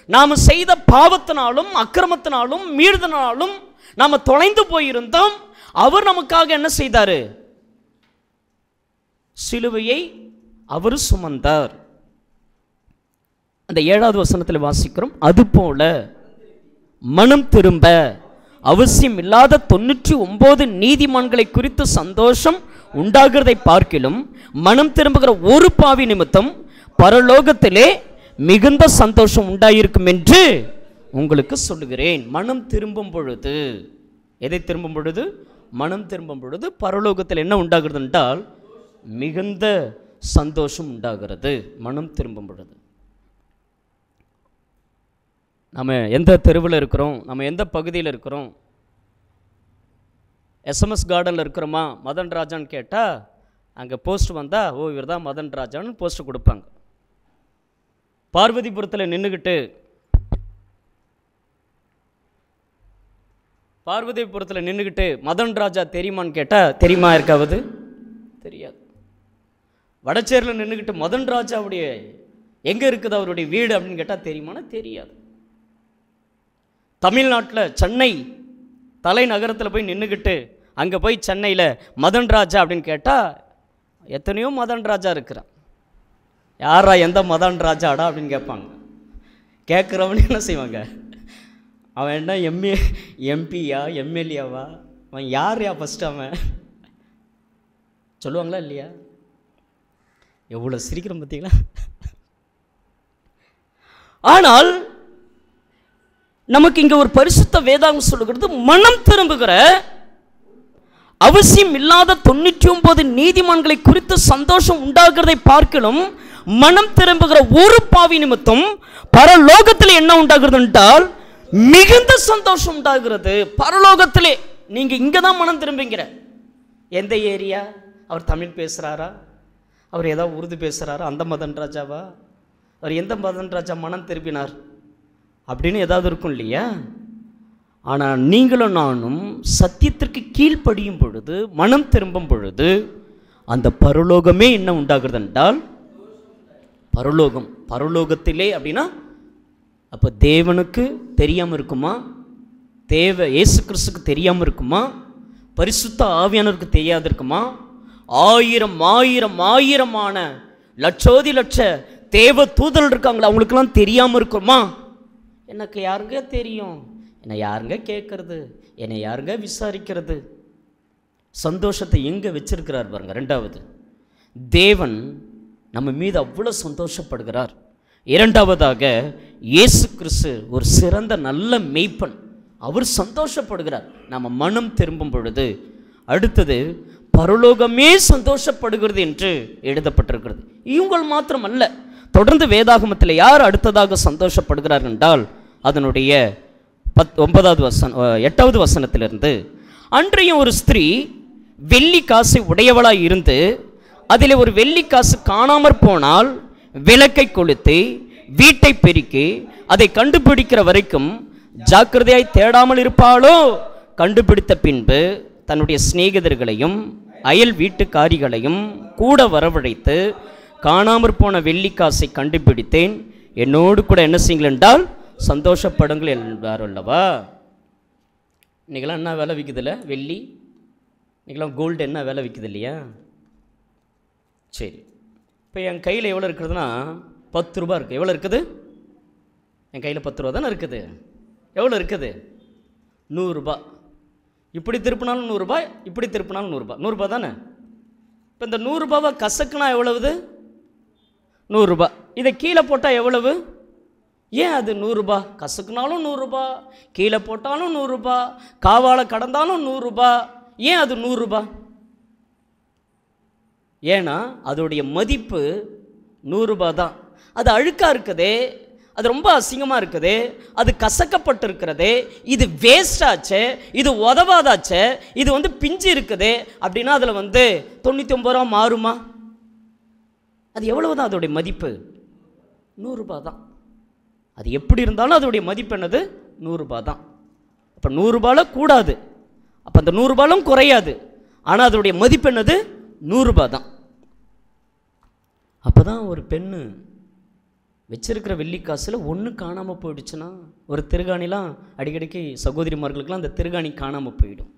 நாம் செய்த பாவத்தினாலும் அக்கிரமத்தினாலும் மீறுதனாலும் நாம் தொலைந்து போயிருந்தோம். அவர் நமக்காக என்ன செய்தார்? சிலுவையை அவர் சுமந்தார். அந்த 7வது வசனத்தில் வாசிக்கிறோம், அதுபோல மனம் திரும்ப அவசியம் இல்லாத 99 நீதிமான்களை குறித்து சந்தோஷம் உண்டாகிறதை பார்க்கிலும் மனம் திரும்புகிற ஒரு பாவி நிமித்தம் பரலோகத்திலே மிகுந்த சந்தோஷம் உண்டாயிருக்கும் என்று உங்களுக்கு சொல்லுகிறேன். மனம் திரும்பும் பொழுது, எதை திரும்பும் பொழுது? மனம் திரும்பும் பொழுது பரலோகத்தில் என்ன உண்டாகிறது என்றால் மிகுந்த சந்தோஷம் உண்டாகிறது. மனம் திரும்பும் பொழுது நம்ம எந்த தெருவில் இருக்கிறோம், நம்ம எந்த பகுதியில் இருக்கிறோம்? எஸ்எம்எஸ் கார்டனில் இருக்கிறோமா? மதன் ராஜான்னு கேட்டால் அங்கே போஸ்ட் வந்தால், ஓ இவர் தான் மதன் ராஜான்னு போஸ்ட் கொடுப்பாங்க. பார்வதிபுரத்தில் நின்றுக்கிட்டு மதன் ராஜா தெரியுமான்னு கேட்டால் தெரியுமா? இருக்காவது தெரியாது. வடச்சேரியில் நின்றுக்கிட்டு மதன் ராஜாவுடைய எங்கே இருக்குது அவருடைய வீடு அப்படின்னு கேட்டால் தெரியுமானா தெரியாது. தமிழ்நாட்டில் சென்னை தலைநகரத்தில் போய் நின்றுக்கிட்டு அங்கே போய் சென்னையில் மதன் ராஜா அப்படின்னு கேட்டால் எத்தனையோ மதன் ராஜா இருக்கிறான். யாரா எந்த மதன் ராஜாடா அப்படின்னு கேட்பாங்க. கேட்குறவனு என்ன செய்வாங்க? அவன் என்ன எம்பியா எம்எல்ஏவா, அவன் யார்யா ஃபஸ்ட்டு அவன் சொல்லுவாங்களா இல்லையா? எவ்வளோ சிரிக்கிறோம் பார்த்தீங்களா? ஆனால் நமக்கு இங்க ஒரு பரிசுத்த வேதாகம் சொல்லுகிறது, மனம் திரும்புகிற அவசியம் இல்லாத 99 நீதிமான்களை குறித்து சந்தோஷம் உண்டாகிறதை பார்க்கலும் மனம் திரும்புகிற ஒரு பாவி நிமித்தம் பரலோகத்தில் என்ன உண்டாகிறது என்றால் மிகுந்த சந்தோஷம் உண்டாகிறது. பரலோகத்திலே நீங்கள் இங்கே தான் மனம் திரும்பிங்கிற. எந்த ஏரியா? அவர் தமிழ் பேசுகிறாரா? அவர் ஏதாவது உருது பேசுகிறாரா? அந்த மதன் ராஜாவா? அவர் எந்த மதன் ராஜா மனம் திரும்பினார் அப்படின்னு ஏதாவது இருக்கும் இல்லையா? ஆனால் நீங்களும் நானும் சத்தியத்திற்கு கீழ்ப்படியும் பொழுது, மனம் திரும்பும் பொழுது, அந்த பரலோகமே என்ன உண்டாகிறது என்றால் பரலோகம். பரலோகத்திலே அப்படின்னா அப்போ தேவனுக்கு தெரியாமல் இருக்குமா? இயேசு கிறிஸ்துக்கு தெரியாமல் இருக்குமா? பரிசுத்த ஆவியானவருக்கு தெரியாது இருக்குமா? ஆயிரம் ஆயிரம் ஆயிரமான லட்சோதி லட்ச தேவ தூதர்கள் இருக்காங்களா, அவங்களுக்கெல்லாம் தெரியாமல் இருக்குமா? எனக்கு யாருங்க தெரியும்? என்னை யாருங்க கேட்கறது? என்னை யாருங்க விசாரிக்கிறது? சந்தோஷத்தை எங்கே வச்சிருக்கிறார் பாருங்க. ரெண்டாவது, தேவன் நம்ம மீது அவ்வளோ சந்தோஷப்படுகிறார். இரண்டாவதாக, இயேசு கிறிஸ்து ஒரு சிறந்த நல்ல மேய்ப்பன், அவர் சந்தோஷப்படுகிறார் நம்ம மனம் திரும்பும் பொழுது. அடுத்தது, பரலோகமே சந்தோஷப்படுகிறது என்று எழுதப்பட்டிருக்கிறது. இவங்கள் மாத்திரம் அல்ல, தொடர்ந்து வேதாகமத்தில் யார் அடுத்ததாக சந்தோஷப்படுகிறார் என்றால் அதனுடைய 8வது வசனத்திலிருந்து, அன்றையும் ஒரு ஸ்திரீ வெள்ளி காசை உடையவளாய் இருந்து அதில் ஒரு வெள்ளி காசு காணாமற் போனால் விளக்கை கொளுத்தி வீட்டை பெருக்கி அதை கண்டுபிடிக்கிற வரைக்கும் ஜாக்கிரதையாய் தேடாமல் இருப்பாளோ? கண்டுபிடித்த பின்பு தன்னுடைய சிநேகிதர்களையும் அயல் வீட்டுக்காரிகளையும் கூட வரவழைத்து, காணாமற் போன வெள்ளிக்காசை கண்டுபிடித்தேன், என்னோடு கூட என்ன செய்யுங்கள் என்றால் சந்தோஷப்படுங்கள் என்பார் அல்லவா? இன்றைக்கெல்லாம் என்ன விலை விற்குதில்ல வெள்ளி? இன்றைக்கெல்லாம் கோல்டு என்ன விலை விற்குது இல்லையா? சரி, இப்போ என் கையில் எவ்வளோ இருக்குதுன்னா 10 ரூபா இருக்குது. எவ்வளோ இருக்குது? என் கையில் 10 ரூபா தானே இருக்குது. எவ்வளோ இருக்குது? 100 ரூபா. இப்படி திருப்பினாலும் 100 ரூபாய், இப்படி திருப்பினாலும் 100 ரூபாய். 100 ரூபா தானே? இப்போ இந்த 100 ரூபாவை கசக்குனா எவ்வளவு? 100 ரூபா. இதை கீழே போட்டால் எவ்வளவு? ஏன் அது 100 ரூபா? கசக்குனாலும் 100 ரூபா, கீழே போட்டாலும் 100 ரூபா, காவால கடந்தாலும் 100 ரூபா. ஏன் அது 100 ரூபா? ஏன்னா அதோடைய மதிப்பு 100 ரூபா தான். அது அழுக்காக இருக்குதே, அது ரொம்ப அசிங்கமாக இருக்குது, அது கசக்கப்பட்டு இருக்கிறது, இது வேஸ்டாச்சே, இது உதவாதாச்சே, இது பிஞ்சு இருக்குது அப்படின்னா அதில் 99 ரூபா மாறுமா? அது எவ்வளவு தான் அதோடைய மதிப்பு? 100 ரூபா தான். அது எப்படி இருந்தாலும் அதோடைய மதிப்பு என்னது? 100 ரூபா தான். அப்போ 100 ரூபாயில் கூடாது, அப்போ அந்த 100 ரூபாயிலும் குறையாது, ஆனால் அதோடைய மதிப்பு என்னது? 100 ரூபா தான். அப்போ தான் ஒரு பெண்ணு வச்சிருக்கிற வெள்ளிக்காசில் ஒன்று காணாமல் போயிடுச்சுன்னா, ஒரு திருகாணிலாம் அடிக்கடிக்கு சகோதரிமார்களுக்கெல்லாம் அந்த திருகாணி காணாமல் போயிடும்.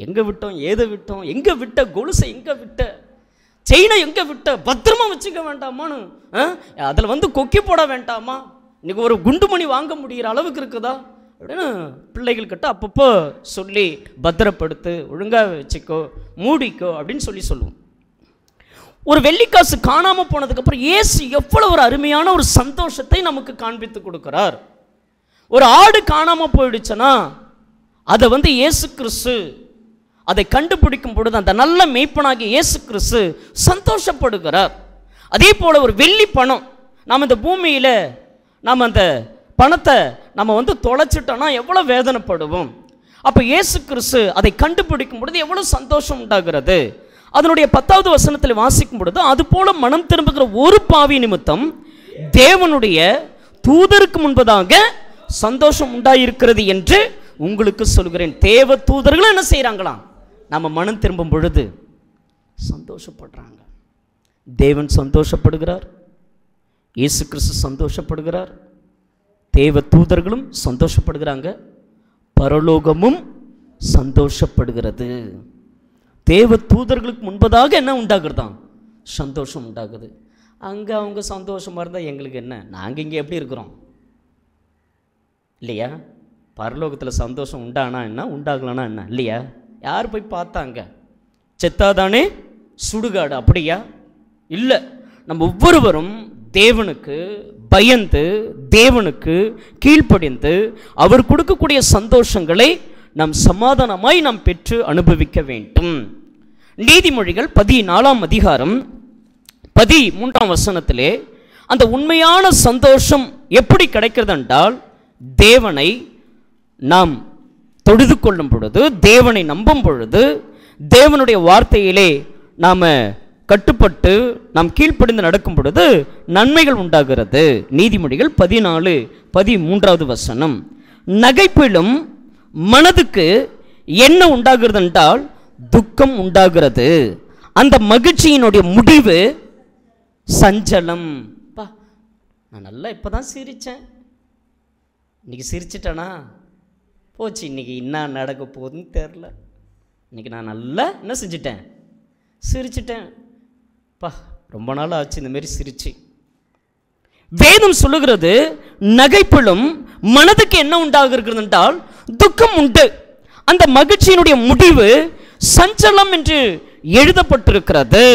எங்கே விட்டோம், ஏதை விட்டோம், எங்கே விட்ட கொலுசை, எங்கே விட்ட செயினை, எங்கே விட்ட, பத்திரமா வச்சுக்க வேண்டாமான்னு அதில் கொக்கி போட வேண்டாமா, இன்றைக்கி ஒரு குண்டுமணி வாங்க முடிகிற அளவுக்கு இருக்குதா அப்படின்னு பிள்ளைகள்கிட்ட அப்பப்போ சொல்லி பத்திரப்படுத்து, ஒழுங்காக வச்சுக்கோ, மூடிக்கோ அப்படின்னு சொல்லுவோம். ஒரு வெள்ளிக்காசு காணாமல் போனதுக்கப்புறம் இயேசு எவ்வளோ ஒரு அருமையான ஒரு சந்தோஷத்தை நமக்கு காண்பித்து கொடுக்கிறார். ஒரு ஆடு காணாமல் போயிடுச்சுன்னா அதை இயேசு கிறிஸ்து அதை கண்டுபிடிக்கும் பொழுது அந்த நல்ல மேய்ப்பனாகிய இயேசு கிறிஸ்து சந்தோஷப்படுகிறார். அதே போல் ஒரு வெள்ளி பணம், நாம் இந்த பூமியில் நாம் அந்த பணத்தை நம்ம தொலைச்சிட்டோன்னா எவ்வளோ வேதனைப்படுவோம். அப்போ இயேசு கிறிஸ்து அதை கண்டுபிடிக்கும் பொழுது எவ்வளோ சந்தோஷம் உண்டாகிறது. அதனுடைய 10வது வசனத்தில் வாசிக்கும் பொழுது, அதுபோல மனம் திரும்புகிற ஒரு பாவி நிமித்தம் தேவனுடைய தூதருக்கு முன்பதாக சந்தோஷம் உண்டாயிருக்கிறது என்று உங்களுக்கு சொல்கிறேன். தேவ தூதர்களும் என்ன செய்கிறாங்களாம்? நம்ம மனம் திரும்பும் பொழுது சந்தோஷப்படுறாங்க. தேவன் சந்தோஷப்படுகிறார், இயேசு கிறிஸ்து சந்தோஷப்படுகிறார், தேவ தூதர்களும் சந்தோஷப்படுகிறாங்க, பரலோகமும் சந்தோஷப்படுகிறது. தேவ தூதர்களுக்கு முன்பதாக என்ன உண்டாகுறதான்? சந்தோஷம் உண்டாகுது. அங்கே அவங்க சந்தோஷமாக இருந்தால் எங்களுக்கு என்ன? நாங்கள் இங்கே எப்படி இருக்கிறோம் இல்லையா? பரலோகத்தில் சந்தோஷம் உண்டானா என்ன, உண்டாகலனா என்ன இல்லையா? யார் போய் பார்த்தாங்க? செத்தாதானே சுடுகாடு அப்படியா? இல்லை, நம்ம ஒவ்வொருவரும் தேவனுக்கு பயந்து, தேவனுக்கு கீழ்ப்படிந்து, அவர் கொடுக்கக்கூடிய சந்தோஷங்களை நாம் சமாதானமாய் நாம் பெற்று அனுபவிக்க வேண்டும். நீதிமொழிகள் 14ஆம் அதிகாரம் 13ஆம் வசனத்திலே அந்த உண்மையான சந்தோஷம் எப்படி கிடைக்கிறது என்றால், தேவனை நாம் தொழுது கொள்ளும் பொழுது, தேவனை நம்பும் பொழுது, தேவனுடைய வார்த்தையிலே நாம் கட்டுப்பட்டு நாம் கீழ்ப்படிந்து நடக்கும் பொழுது நன்மைகள் உண்டாகிறது. நீதிமொழிகள் 14:13 நகைப்பிலும் மனதுக்கு என்ன உண்டாகிறது என்றால் துக்கம் உண்டாகிறது, அந்த மகிழ்ச்சியினுடைய முடிவு சஞ்சலம். நான் நல்லா இப்போதான் சிரித்தேன், இன்னைக்கு சிரிச்சிட்டேனா போச்சு, இன்னைக்கு என்ன நடக்க போகுதுன்னு தெரில. இன்னைக்கு நான் நல்லா என்ன செஞ்சிட்டேன், சிரிச்சிட்டேன். ரொம்ப நாள் ஆச்சு இந்த மாதிரி சிரிச்சு. வேதம் சொல்லுகிறது நகைப்பிலும் மனதுக்கு என்ன உண்டாகிறது என்றால் துக்கம் உண்டு, அந்த மகிழ்ச்சியினுடைய முடிவு சஞ்சலம் என்று எழுதப்பட்டிருக்கிறது.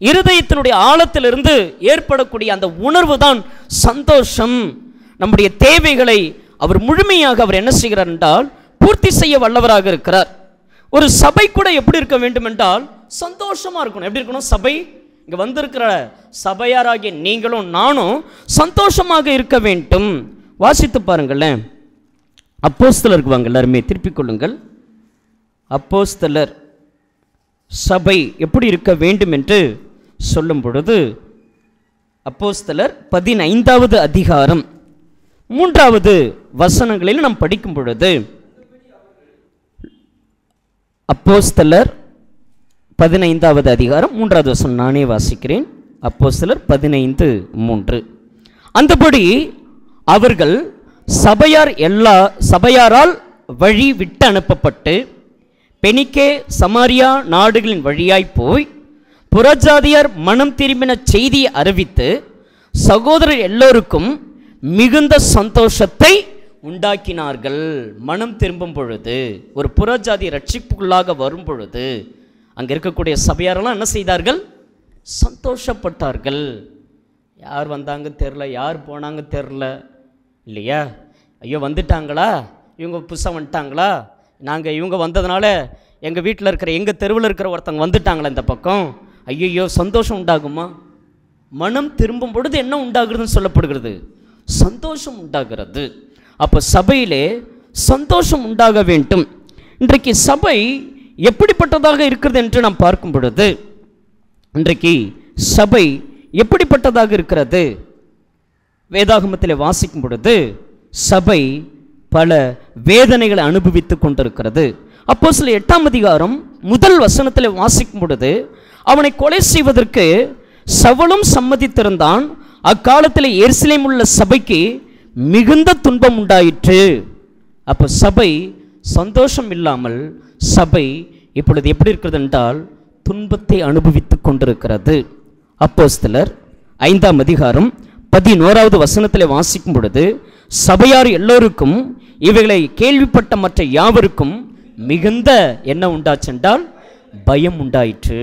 இருதயத்தினுடைய ஆழத்திலிருந்து ஏற்படக்கூடிய அந்த உணர்வு தான் சந்தோஷம். நம்முடைய தேவைகளை அவர் முழுமையாக அவர் என்ன செய்கிறார் என்றால் பூர்த்தி செய்ய வல்லவராக இருக்கிறார். ஒரு சபை கூட எப்படி இருக்க வேண்டும் என்றால் சந்தோஷமா இருக்கணும். எப்படி இருக்கணும் சபை? இங்க வந்திருக்கிற சபையாராகிய நீங்களும் நானும் சந்தோஷமாக இருக்க வேண்டும். வாசித்து பாருங்களேன், அப்போஸ்தலருக்கு வாங்க, எல்லாருமே திருப்பிக் கொள்ளுங்கள். அப்போஸ்தலர் சபை எப்படி இருக்க வேண்டும் என்று சொல்லும் பொழுது அப்போஸ்தலர் 15வது அதிகாரம் 3வது வசனங்களில் நாம் படிக்கும் பொழுது, அப்போஸ்தலர் 15வது அதிகாரம் 3வது வசனம் நானே வாசிக்கிறேன். அப்போஸ்தலர் 15:3 அந்தபடி அவர்கள் சபையாரால் வழி விட்டு அனுப்பப்பட்டு பெனிக்கே சமாரியா நாடுகளின் வழியாய் போய் புறஜாதியார் மனம் திரும்பின செய்தியை அறிவித்து சகோதரர் எல்லோருக்கும் மிகுந்த சந்தோஷத்தை உண்டாக்கினார்கள். மனம் திரும்பும் பொழுது, ஒரு புறஜாதி ரட்சிப்புக்குள்ளாக வரும் பொழுது அங்கே இருக்கக்கூடிய சபையாரெல்லாம் என்ன செய்தார்கள்? சந்தோஷப்பட்டார்கள். யார் வந்தாங்க தெரில, யார் போனாங்க தெரில இல்லையா? ஐயோ வந்துட்டாங்களா, இவங்க புதுசாக வந்துட்டாங்களா, நாங்கள் இவங்க வந்ததுனால எங்கள் வீட்டில் இருக்கிற எங்கள் தெருவில் இருக்கிற ஒருத்தவங்க வந்துட்டாங்களா இந்த பக்கம், ஐயோ சந்தோஷம் உண்டாகுமா? மனம் திரும்பும் பொழுது என்ன உண்டாகுறதுன்னு சொல்லப்படுகிறது? சந்தோஷம் உண்டாகிறது. அப்போ சபையிலே சந்தோஷம் உண்டாக வேண்டும். இன்றைக்கு சபை எப்படிப்பட்டதாக இருக்கிறது என்று நாம் பார்க்கும் பொழுது, இன்றைக்கு சபை எப்படிப்பட்டதாக இருக்கிறது? வேதாகமத்தில் வாசிக்கும் பொழுது சபை பல வேதனைகளை அனுபவித்துக் கொண்டிருக்கிறது. அப்போஸ்தலர் 8ஆம் அதிகாரம் 1 வசனத்தில் வாசிக்கும் பொழுது, அவனை கொலை செய்வதற்கு சவுலும் சம்மதித்திருந்தான். அக்காலத்தில் எருசலேம் உள்ள சபைக்கு மிகுந்த துன்பம் உண்டாயிற்று. அப்போ சபை சந்தோஷம் இல்லாமல் சபை இப்பொழுது எப்படி இருக்கிறது என்றால் துன்பத்தை அனுபவித்துக் கொண்டிருக்கிறது. அப்போஸ்தலர் 5ஆம் அதிகாரம் 11வது வசனத்தில் வாசிக்கும் பொழுது, சபையார் எல்லோருக்கும் இவைகளை கேள்விப்பட்ட மற்ற யாவருக்கும் மிகுந்த என்ன உண்டாச்சென்றால் பயம் உண்டாயிற்று.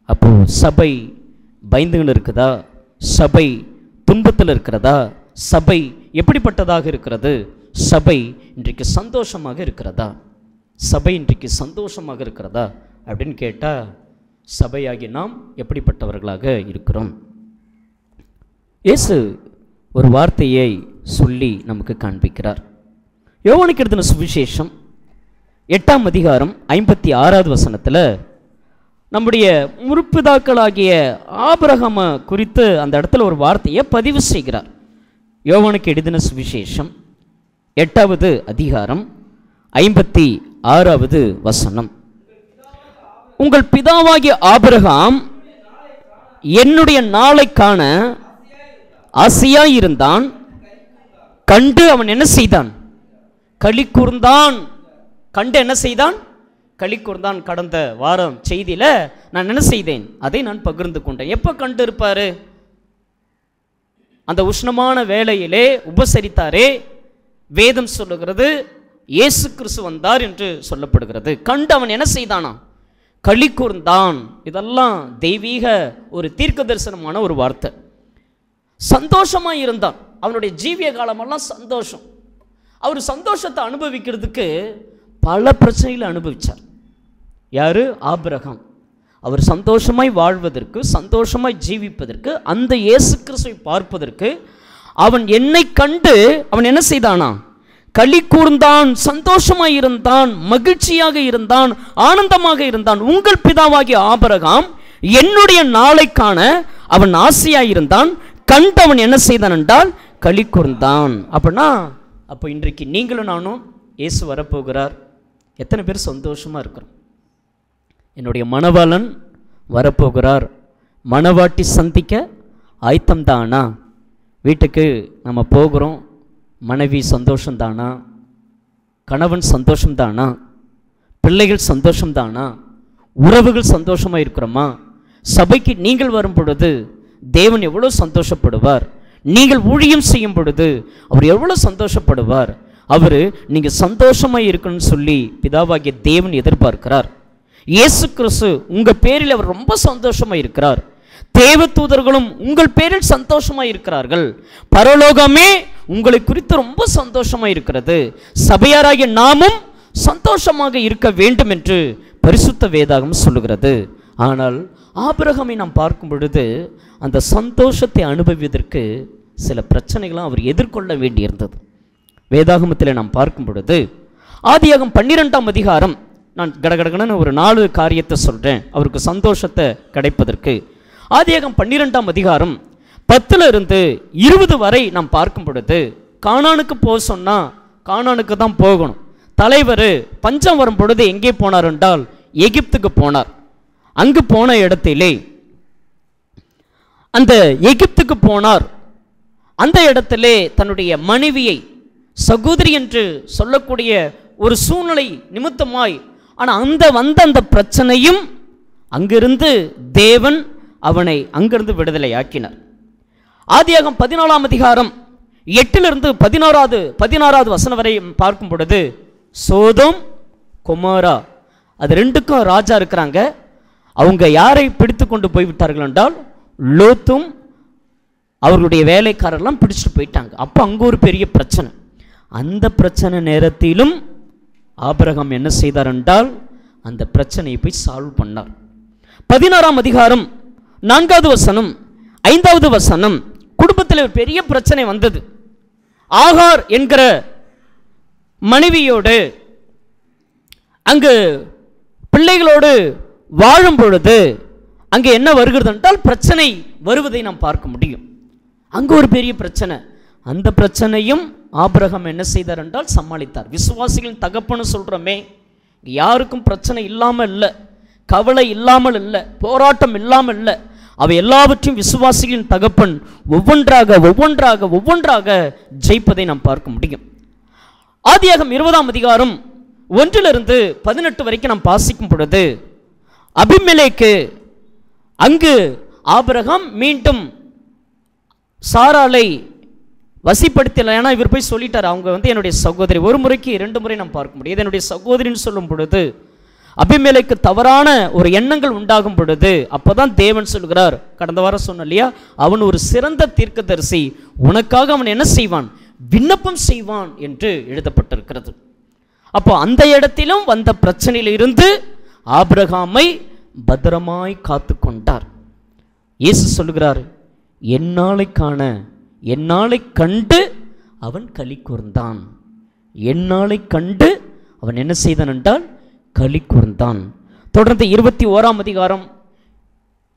அப்போ சபை பயந்துன்னு இருக்குதா? சபை துன்பத்தில் இருக்கிறதா? சபை எப்படிப்பட்டதாக இருக்கிறது? சபை இன்றைக்கு சந்தோஷமாக இருக்கிறதா? சபை இன்றைக்கு சந்தோஷமாக இருக்கிறதா அப்படின்னு கேட்டால், சபையாகி நாம் எப்படிப்பட்டவர்களாக இருக்கிறோம்? இயேசு ஒரு வார்த்தையை சொல்லி நமக்கு காண்பிக்கிறார். யோவானுக்கு எழுதின சுவிசேஷம் 8ஆம் அதிகாரம் 56வது வசனத்தில் நம்முடைய முற்பிதாக்களாகிய ஆபிரகாமை குறித்து அந்த இடத்துல ஒரு வார்த்தையை பதிவு செய்கிறார். யோவானுக்கு எழுதின சுவிசேஷம் 8வது அதிகாரம் 56வது வசனம், உங்கள் பிதாவாகிய ஆபிரகாம் என்னுடைய நாளை காண ஆசையாயிருந்தான், கண்டு அவன் என்ன செய்தான்? களி கூர்ந்தான். கண்டு என்ன செய்தான்? களி கூர்ந்தான். கடந்த வாரம் செய்தியில நான் என்ன செய்தேன்? அதை நான் பகிர்ந்து கொண்டேன். எப்போ கண்டு இருப்பாரு? அந்த உஷ்ணமான வேளையிலே உபசரித்தாரே. வேதம் சொல்லுகிறது இயேசு கிறிஸ்து வந்தார் என்று சொல்லப்படுகிறது. கண்டு அவன் என்ன செய்தானா? களி கூர்ந்தான். இதெல்லாம் தெய்வீக ஒரு தீர்க்க தரிசனமான ஒரு வார்த்தை. சந்தோஷமா இருந்தான். அவனுடைய ஜீவிய காலமெல்லாம் சந்தோஷம். அவர் சந்தோஷத்தை அனுபவிக்கிறதுக்கு பல பிரச்சனைகளை அனுபவிச்சார். யாரு? ஆபிரகாம். அவர் சந்தோஷமாய் வாழ்வதற்கு, சந்தோஷமாய் ஜீவிப்பதற்கு, அந்த இயேசு கிறிஸ்துவை பார்ப்பதற்கு அவன் என்னை கண்டு அவன் என்ன செய்தானா? களி கூர்ந்தான், சந்தோஷமாய் இருந்தான், மகிழ்ச்சியாக இருந்தான், ஆனந்தமாக இருந்தான். உங்கள் பிதாவாகிய ஆபிரகாம் என்னுடைய நாளை காண அவன் ஆசையாயிருந்தான், கண்டவன் என்ன செய்தான் என்றால் களி கூர்ந்தான். அப்படின்னா அப்போ இன்றைக்கு நீங்களும் நானும் இயேசு வரப்போகிறார், எத்தனை பேர் சந்தோஷமாக இருக்கிறோம்? என்னுடைய மணவாளன் வரப்போகிறார், மணவாட்டி சந்திக்க ஆயத்தம்தானா? வீட்டுக்கு நம்ம போகிறோம், மனைவி சந்தோஷம்தானா? கணவன் சந்தோஷம்தானா? பிள்ளைகள் சந்தோஷம்தானா? உறவுகள் சந்தோஷமாக இருக்கிறோமா? சபைக்கு நீங்கள் வரும் பொழுது தேவன் எவ்வளோ சந்தோஷப்படுவார். நீங்கள் ஊழியம் செய்யும் பொழுது அவர் எவ்வளோ சந்தோஷப்படுவார். அவர் நீங்கள் சந்தோஷமாக இருக்கணும்னு சொல்லி பிதாவாகிய தேவன் எதிர்பார்க்கிறார். இயேசு கிறிஸ்து உங்கள் பேரில் அவர் ரொம்ப சந்தோஷமாக இருக்கிறார். தேவ தூதர்களும் உங்கள் பேரில் சந்தோஷமாக இருக்கிறார்கள். பரலோகமே உங்களை குறித்து ரொம்ப சந்தோஷமாக இருக்கிறது. சபையாராகிய நாமும் சந்தோஷமாக இருக்க வேண்டும் என்று பரிசுத்த வேதாகம் சொல்லுகிறது. ஆனால் ஆபிரகாமை நாம் பார்க்கும் பொழுது அந்த சந்தோஷத்தை அனுபவிப்பதற்கு சில பிரச்சனைகளும் அவர் எதிர்கொள்ள வேண்டியிருந்தது. வேதாகமத்தில் நாம் பார்க்கும் பொழுது ஆதியாகமம் 12ஆம் அதிகாரம், நான் கடகடகடன்னு ஒரு 4 காரியத்தை சொல்கிறேன் அவருக்கு சந்தோஷத்தை கிடைப்பதற்கு. ஆதியாகமம் 12ஆம் அதிகாரம் 10 - 20 வரை நாம் பார்க்கும் பொழுது, கானானுக்கு போக சொன்னால் கானானுக்கு தான் போகணும். தலைவர் பஞ்சம் வரும் பொழுது எங்கே போனார் என்றால் எகிப்துக்கு போனார். அங்கு போன இடத்திலே அந்த எகிப்துக்கு போனார். அந்த இடத்திலே தன்னுடைய மனைவியை சகோதரி என்று சொல்லக்கூடிய ஒரு சூழ்நிலை நிமித்தமாய், ஆனால் அந்த பிரச்சனையும் அங்கிருந்து தேவன் அவனை அங்கிருந்து விடுதலை ஆக்கினார். ஆதியாகமம் 14ஆம் அதிகாரம் 8 - 16வது வசனம் வரை பார்க்கும் பொழுது சோதோம் கொமோரா அது 2க்கும் ராஜா இருக்கிறாங்க. அவங்க யாரை பிடித்து கொண்டு போய்விட்டார்கள் என்றால் லோத்தும் அவர்களுடைய வேலைக்காரர்லாம் பிடிச்சிட்டு போயிட்டாங்க. அப்போ அங்கே ஒரு பெரிய பிரச்சனை. அந்த பிரச்சனை நேரத்திலும் ஆபிரகாம் என்ன செய்தார் என்றால் அந்த பிரச்சனையை போய் சால்வ் பண்ணார். 16ஆம் அதிகாரம் 4வது வசனம் 5வது வசனம், குடும்பத்தில் ஒரு பெரிய பிரச்சனை வந்தது. ஆகார் என்கிற மனைவியோடு அங்கு பிள்ளைகளோடு வாழும் பொழுது அங்கே என்ன வருகிறது என்றால் பிரச்சனை வருவதை நாம் பார்க்க முடியும். அங்கே ஒரு பெரிய பிரச்சனை. அந்த பிரச்சனையும் ஆபிரகாம் என்ன செய்தார் என்றால் சமாளித்தார். விசுவாசிகளின் தகப்பன்னு சொல்கிறோமே, யாருக்கும் பிரச்சனை இல்லாமல் இல்லை, கவலை இல்லாமல் இல்லை, போராட்டம் இல்லாமல் இல்லை. அவை எல்லாவற்றையும் விசுவாசிகளின் தகப்பன் ஒவ்வொன்றாக ஜெயிப்பதை நாம் பார்க்க முடியும். ஆதியாகமம் 20ஆம் அதிகாரம் 1 - 18 வரைக்கும் நாம் வாசிக்கும் பொழுது அபிமெலேக்கு அங்கு ஆபிரகாம் மீண்டும் சாராளை வசிப்படுத்தலை. ஏன்னா இவர் போய் சொல்லிட்டார், அவங்க என்னுடைய சகோதரி. ஒரு முறைக்கு 2 முறை நாம் பார்க்க முடியும். என்னுடைய சகோதரின்னு சொல்லும் பொழுது அபிமெலேக்கு தவறான ஒரு எண்ணங்கள் உண்டாகும் பொழுது அப்போதான் தேவன் சொல்கிறார், கடந்த வாரம் சொன்ன இல்லையா, அவன் ஒரு சிறந்த தீர்க்கதரிசி, உனக்காக அவன் என்ன செய்வான், விண்ணப்பம் செய்வான் என்று எழுதப்பட்டிருக்கிறது. அப்போ அந்த இடத்திலும் வந்த பிரச்சனையில் இருந்து ஆபிரகாமை பத்திரமாய் காத்து கொண்டார். இயேசு சொல்லுகிறார், என்னாலை கண்டு அவன் களி கூர்ந்தான். என்னாலை கண்டு அவன் என்ன செய்தான் என்றால் களி கூர்ந்தான். தொடர்ந்து 21ஆம் அதிகாரம்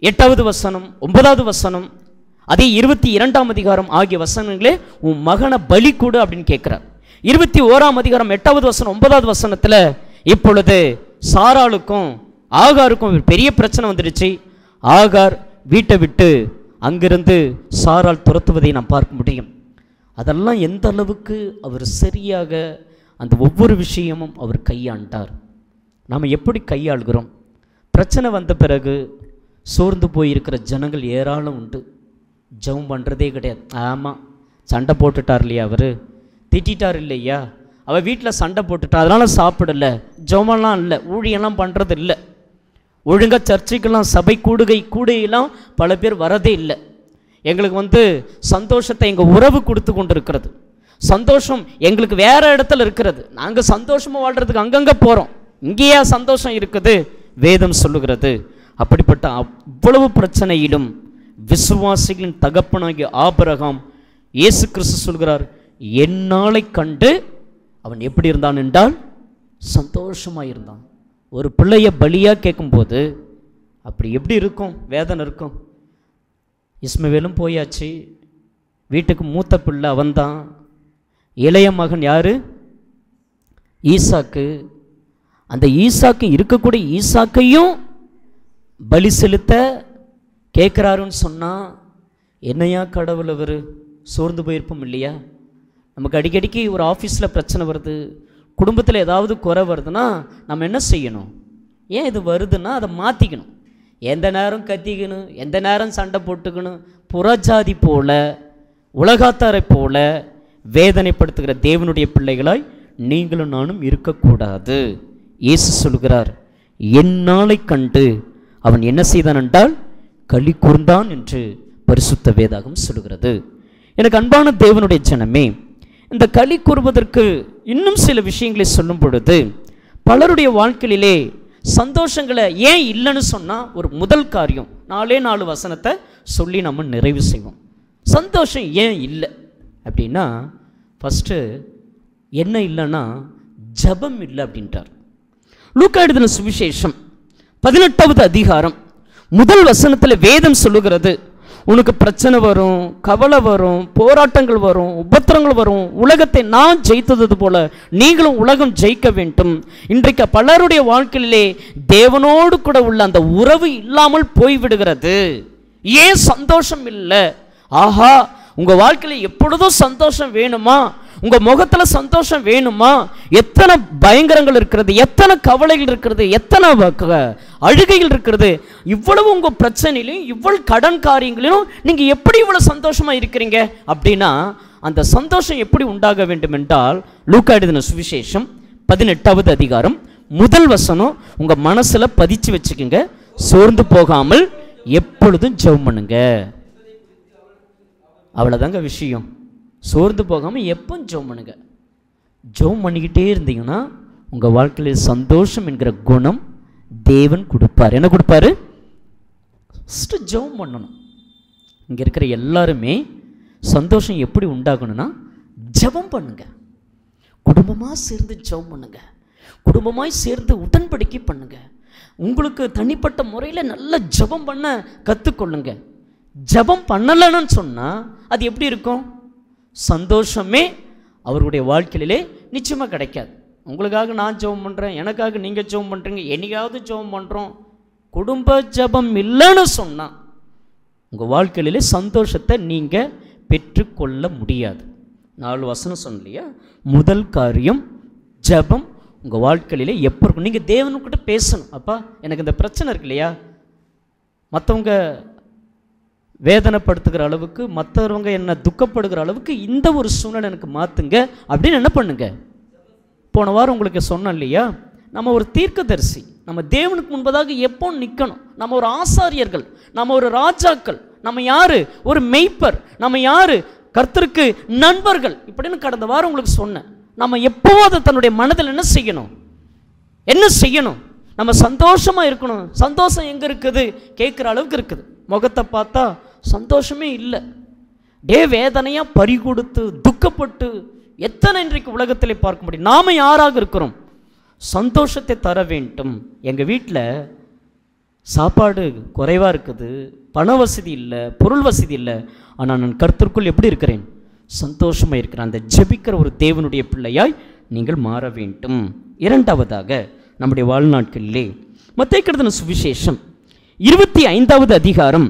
8வது வசனம் 9வது வசனம், அதே 22ஆம் அதிகாரம் ஆகிய வசனங்களே உன் மகனை பலி கொடு அப்படின்னு கேட்கிறார். 21ஆம் அதிகாரம் 8வது வசனம் 9வது வசனத்தில் இப்பொழுது சாராளுக்கும் ஆகாருக்கும் பெரிய பிரச்சனை வந்துடுச்சு. ஆகார் வீட்டை விட்டு அங்கிருந்து சாராள் துரத்துவதை நாம் பார்க்க முடியும். அதெல்லாம் எந்த அளவுக்கு அவர் சரியாக அந்த ஒவ்வொரு விஷயமும் அவர் கையாண்டார். நாம் எப்படி கையாளுகிறோம்? பிரச்சனை வந்த பிறகு சோர்ந்து போயிருக்கிற ஜனங்கள் ஏராளம் உண்டு. ஜெபம் பண்ணுறதே கிடையாது. ஆமாம், சண்டை போட்டுட்டார் இல்லையா, அவர் திட்டார் இல்லையா, அவள் வீட்டில் சண்டை போட்டுட்டா அதனால் சாப்பிடல, ஜெபம்லாம் இல்லை, ஊழியெல்லாம் பண்ணுறது இல்லை, ஒழுங்காக சர்ச்சைக்கெல்லாம் சபை கூடையெல்லாம் பல பேர் வரதே இல்லை. எங்களுக்கு சந்தோஷத்தை எங்கள் உறவு கொடுத்து கொண்டு இருக்கிறது. சந்தோஷம் எங்களுக்கு வேறு இடத்துல இருக்கிறது. நாங்கள் சந்தோஷமாக வாழ்கிறதுக்கு அங்கங்கே போகிறோம். இங்கேயா சந்தோஷம் இருக்குது? வேதம் சொல்லுகிறது. அப்படிப்பட்ட அவ்வளவு பிரச்சனையிலும் விசுவாசிகளின் தகப்பனாகிய ஆபிரகாம், இயேசு கிறிஸ்து சொல்கிறார், என்னாலை கண்டு அவன் எப்படி இருந்தான் என்றால் சந்தோஷமாக இருந்தான். ஒரு பிள்ளைய பலியாக கேட்கும்போது அப்படி எப்படி இருக்கும், வேதனை இருக்கும். இஸ்மவேலும் போயாச்சு, வீட்டுக்கு மூத்த பிள்ளை அவன்தான். இளைய மகன் யார்? ஈசாக்கு. அந்த ஈசாக்கு இருக்கக்கூடிய ஈசாக்கையும் பலி செலுத்த கேட்குறாருன்னு சொன்னால் என்னையா கடவுள் அவர்? சோர்ந்து போயிருப்போம் இல்லையா? நமக்கு அடிக்கடிக்கு ஒரு ஆஃபீஸில் பிரச்சனை வருது, குடும்பத்தில் ஏதாவது குறை வருதுன்னா நம்ம என்ன செய்யணும்? ஏன் இது வருதுன்னா அதை மாற்றிக்கணும். எந்த நேரம் கத்திக்கணும், எந்த நேரம் சண்டை போட்டுக்கணும், புறஜாதி போல உலகாத்தாரை போல வேதனைப்படுத்துகிற தேவனுடைய பிள்ளைகளாய் நீங்களும் நானும் இருக்கக்கூடாது. இயேசு சொல்கிறார், என்னாலை கண்டு அவன் என்ன செய்தான் என்றால் களி கூர்ந்தான் என்று பரிசுத்த வேதாகம் சொல்கிறது. எனக்கு அன்பான தேவனுடைய ஜனமே, இந்த களி கூறுவதற்கு இன்னும் சில விஷயங்களை சொல்லும் பொழுது பலருடைய வாழ்க்கையிலே சந்தோஷங்களை ஏன் இல்லைன்னு சொன்னால் ஒரு முதல் காரியம் 4 வசனத்தை சொல்லி நம்ம நிறைவு செய்வோம். சந்தோஷம் ஏன் இல்லை அப்படின்னா, ஃபஸ்ட்டு என்ன இல்லைன்னா ஜபம் இல்லை அப்படின்றார். லூக்கா எழுதின சுவிசேஷம் 18வது அதிகாரம் முதல் வசனத்தில் வேதம் சொல்லுகிறது, உனக்கு பிரச்சனை வரும், கவலை வரும், போராட்டங்கள் வரும், உபத்திரங்கள் வரும். உலகத்தை நான் ஜெயித்தது போல நீங்களும் உலகம் ஜெயிக்க வேண்டும். இன்றைக்கு பலருடைய வாழ்க்கையிலே தேவனோடு கூட உள்ள அந்த உறவு இல்லாமல் போய்விடுகிறது. ஏன் சந்தோஷம் இல்லை? ஆஹா, உங்கள் வாழ்க்கையில் எப்பொழுதும் சந்தோஷம் வேணுமா? உங்கள் முகத்தில் சந்தோஷம் வேணுமா? எத்தனை பயங்கரங்கள் இருக்கிறது, எத்தனை கவலைகள் இருக்கிறது, எத்தனை அழுகைகள் இருக்கிறது. இவ்வளவு உங்கள் பிரச்சனையிலும் இவ்வளவு கடன் காரியங்களிலும் நீங்கள் எப்படி இவ்வளோ சந்தோஷமாக இருக்கிறீங்க அப்படின்னா, அந்த சந்தோஷம் எப்படி உண்டாக வேண்டும் என்றால் லூக்கா எழுதின சுவிசேஷம் 18வது அதிகாரம் முதல் வசனம் உங்கள் மனசில் பதிச்சு வச்சுக்கோங்க. சோர்ந்து போகாமல் எப்பொழுதும் ஜெபம் பண்ணுங்க. அவ்வளோதாங்க விஷயம். சோர்ந்து போகாமல் எப்போ ஜெபம் பண்ணுங்க. ஜெபம் பண்ணிக்கிட்டே இருந்தீங்கன்னா உங்கள் வாழ்க்கையில் சந்தோஷம் என்கிற குணம் தேவன் கொடுப்பார். என்ன கொடுப்பாரு? ஃபஸ்ட்டு ஜெபம் பண்ணணும். இங்கே இருக்கிற எல்லாருமே சந்தோஷம் எப்படி உண்டாகணும்னா ஜெபம் பண்ணுங்க. குடும்பமாக சேர்ந்து ஜெபம் பண்ணுங்க. குடும்பமாய் சேர்ந்து உடன்படிக்கை பண்ணுங்க. உங்களுக்கு தனிப்பட்ட முறையில் நல்ல ஜெபம் பண்ண கற்றுக்கொள்ளுங்க. ஜெபம் பண்ணலைன்னு சொன்னால் அது எப்படி இருக்கும்? சந்தோஷமே அவருடைய வாழ்க்கையிலே நிச்சயமாக கிடைக்காது. உங்களுக்காக நான் ஜெபம் பண்ணுறேன், எனக்காக நீங்கள் ஜெபம் பண்ணுறீங்க, என்னைக்காவது ஜெபம் பண்ணுறோம். குடும்ப ஜெபம் இல்லைன்னு சொன்னால் உங்கள் வாழ்க்கையிலே சந்தோஷத்தை நீங்கள் பெற்றுக்கொள்ள முடியாது. 4 வசனம் சொன்னலையா? முதல் காரியம் ஜெபம் உங்கள் வாழ்க்கையிலே எப்போ இருக்கும்? நீங்கள் தேவனுக்கிட்ட பேசணும். அப்பா, எனக்கு இந்த பிரச்சனை இருக்கு இல்லையா, மற்றவங்க வேதனைப்படுத்துகிற அளவுக்கு, மற்றவங்க என்ன துக்கப்படுகிற அளவுக்கு இந்த ஒரு சூழ்நிலை எனக்கு மாற்றுங்க அப்படின்னு என்ன பண்ணுங்க? போன வாரம் உங்களுக்கு சொன்னோம் இல்லையா, நம்ம ஒரு தீர்க்கதரிசி, நம்ம தேவனுக்கு முன்பதாக எப்போ நிற்கணும். நம்ம ஒரு ஆசாரியர்கள், நம்ம ஒரு ராஜாக்கள், நம்ம யாரு? ஒரு மெய்ப்பர். நம்ம யாரு? கர்த்தருக்கு நண்பர்கள். இப்படின்னு கடந்த வாரம் உங்களுக்கு சொன்னேன். நம்ம எப்போவும் அதை தன்னுடைய மனதில் என்ன செய்யணும்? என்ன செய்யணும்? நம்ம சந்தோஷமாக இருக்கணும். சந்தோஷம் எங்கே இருக்குது? கேட்குற அளவுக்கு இருக்குது. முகத்தை பார்த்தா சந்தோஷமே இல்லை. வேதனையாக பறி கொடுத்து துக்கப்பட்டு எத்தனை இன்றைக்கு உலகத்திலே பார்க்க முடியும். நாம் யாராக இருக்கிறோம்? சந்தோஷத்தை தர வேண்டும். எங்கள் வீட்டில் சாப்பாடு குறைவாக இருக்குது, பண வசதி இல்லை, பொருள் வசதி இல்லை, ஆனால் நான் கர்த்தருக்குள் எப்படி இருக்கிறேன்? சந்தோஷமாக இருக்கிறேன். அந்த ஜெபிக்கிற ஒரு தேவனுடைய பிள்ளையாய் நீங்கள் மாற வேண்டும். இரண்டாவதாக நம்முடைய வாழ்நாட்களிலே மத்தேயு எழுதின சுவிசேஷம் 25வது அதிகாரம்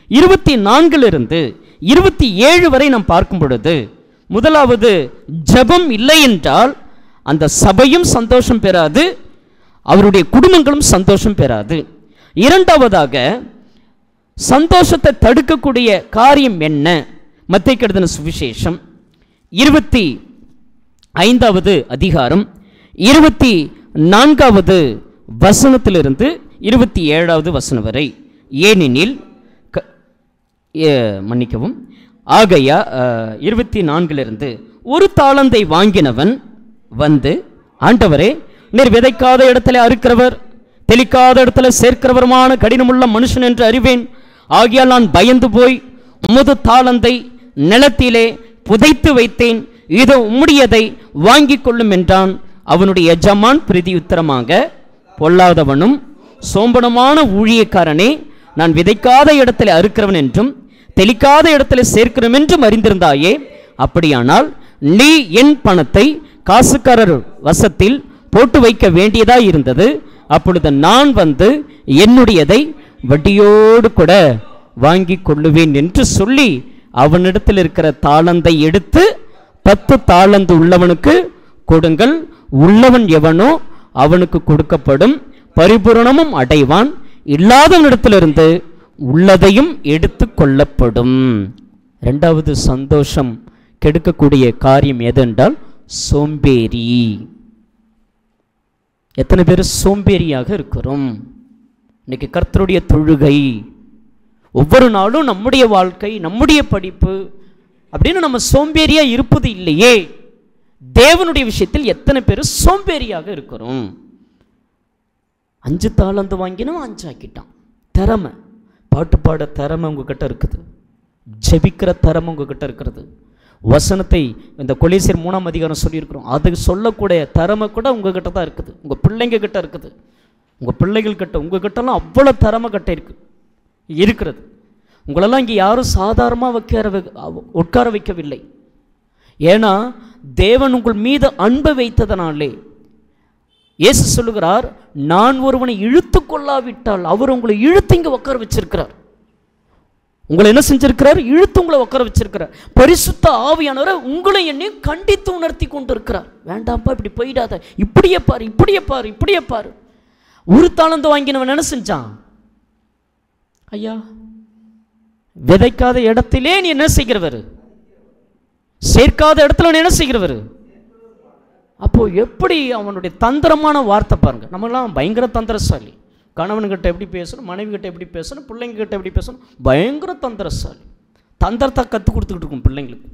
24 27 வரை நாம் பார்க்கும் பொழுது, முதலாவது ஜெபம் இல்லை என்றால் அந்த சபையும் சந்தோஷம் பெறாது, அவருடைய குடும்பங்களும் சந்தோஷம் பெறாது. இரண்டாவதாக சந்தோஷத்தை தடுக்கக்கூடிய காரியம் என்ன? மத்தேயு எழுதின சுவிசேஷம் 25வது அதிகாரம் 24வது வசனத்திலிருந்து 27வது வசனம் வரை. ஏனெனில் மன்னிக்கவும், ஆகையா 24 ஒரு தாளந்தை வாங்கினவன் வந்து, ஆண்டவரே, நீர் விதைக்காத இடத்துல அறுக்கிறவர், தெளிக்காத இடத்துல சேர்க்கிறவருமான கடினமுள்ள மனுஷன் என்று அறிவேன். ஆகையால் நான் பயந்து போய் உமது தாளந்தை நிலத்திலே புதைத்து வைத்தேன். இதோ உம்முடையதை வாங்கிக் கொள்ளும் என்றான். அவனுடைய எஜமான் பிரதியுத்தரமாக, பொல்லாதவனும் சோம்பனமான ஊழியக்காரனே, நான் விதைக்காத இடத்துல அறுக்கிறவன் என்றும் தெளிக்காத இடத்துல சேர்க்கிறவன் என்றும் அறிந்திருந்தாயே. அப்படியானால் நீ என் பணத்தை காசுக்காரர் வசத்தில் போட்டு வைக்க வேண்டியதாய் இருந்தது. அப்பொழுது நான் வந்து என்னுடையதை வட்டியோடு கூட வாங்கி கொள்ளுவேன் என்று சொல்லி அவனிடத்தில் இருக்கிற தாளந்தை எடுத்து 10 தாளந்து உள்ளவனுக்கு கொடுங்கள். உள்ளவன் எவனோ அவனுக்கு கொடுக்கப்படும், பரிபூரணமும் அடைவான். இல்லாதவனிடத்திலிருந்து உள்ளதையும் எடுத்து கொள்ளப்படும். இரண்டாவது சந்தோஷம் கெடுக்கக்கூடிய காரியம் எதென்றால் சோம்பேறி. எத்தனை பேர் சோம்பேறியாக இருக்கிறோம்? இன்னைக்கு கர்த்தருடைய தொழுகை, ஒவ்வொரு நாளும் நம்முடைய வாழ்க்கை, நம்முடைய படிப்பு அப்படின்னு நம்ம சோம்பேறியா இருப்பது இல்லையே. தேவனுடைய விஷயத்தில் எத்தனை பேர் சோம்பேறியாக இருக்கிறோம்? 5 தாளந்து வாங்கினா 5 ஆக்கிட்டான். திறமை, பாட்டு பாட திறமை உங்ககிட்ட இருக்குது, ஜெபிக்கிற திறமை உங்ககிட்ட இருக்கிறது. வசனத்தை இந்த கொலேசியர் 3ஆம் அதிகாரம் சொல்லியிருக்கிறோம், அதுக்கு சொல்லக்கூடிய திறமை கூட உங்ககிட்ட தான் இருக்குது, உங்கள் பிள்ளைங்க கிட்ட இருக்குது, உங்கள் பிள்ளைகள் கிட்ட, உங்ககிட்டலாம் அவ்வளோ திறமை கிட்ட இருக்கிறது. உங்களெல்லாம் இங்கே யாரும் சாதாரணமாக உட்கார வைக்கவில்லை. ஏன்னா தேவன் உங்கள் மீது அன்பை வைத்ததனாலே. இயேசு சொல்லுகிறார், நான் ஒருவனை இழுத்து கொள்ளாவிட்டால் அவர் உங்களை இழுத்து இங்கே உட்கார வச்சிருக்கிறார். உங்களை என்ன செஞ்சிருக்கிறார்? இழுத்து உங்களை உட்கார வச்சிருக்கிறார். பரிசுத்த ஆவியானவரை உங்களை என்னையும் கண்டித்து உணர்த்தி கொண்டு இருக்கிறார். வேண்டாம்ப்பா, இப்படி போயிடாத, இப்படியே பாரு, இப்படியே பாரு, இப்படியே பாரு. ஒரு தாளந்து வாங்கினவன் என்ன செஞ்சான்? ஐயா, விதைக்காத இடத்திலே நீ என்ன செய்கிறவர்? சேர்க்காத இடத்துல என்ன செய்கிறவர்? அப்போ எப்படி அவனுடைய தந்திரமான வார்த்தை பாருங்க. நம்மளாம் பயங்கர தந்திரசாலி. கணவன்கிட்ட எப்படி பேசணும், மனைவி கிட்ட எப்படி பேசணும், பிள்ளைங்க கிட்ட எப்படி பேசணும், பயங்கர தந்திரசாலி. தந்திரத்தை கற்றுக் கொடுத்துக்கிட்டு இருக்கும் பிள்ளைங்களுக்கு.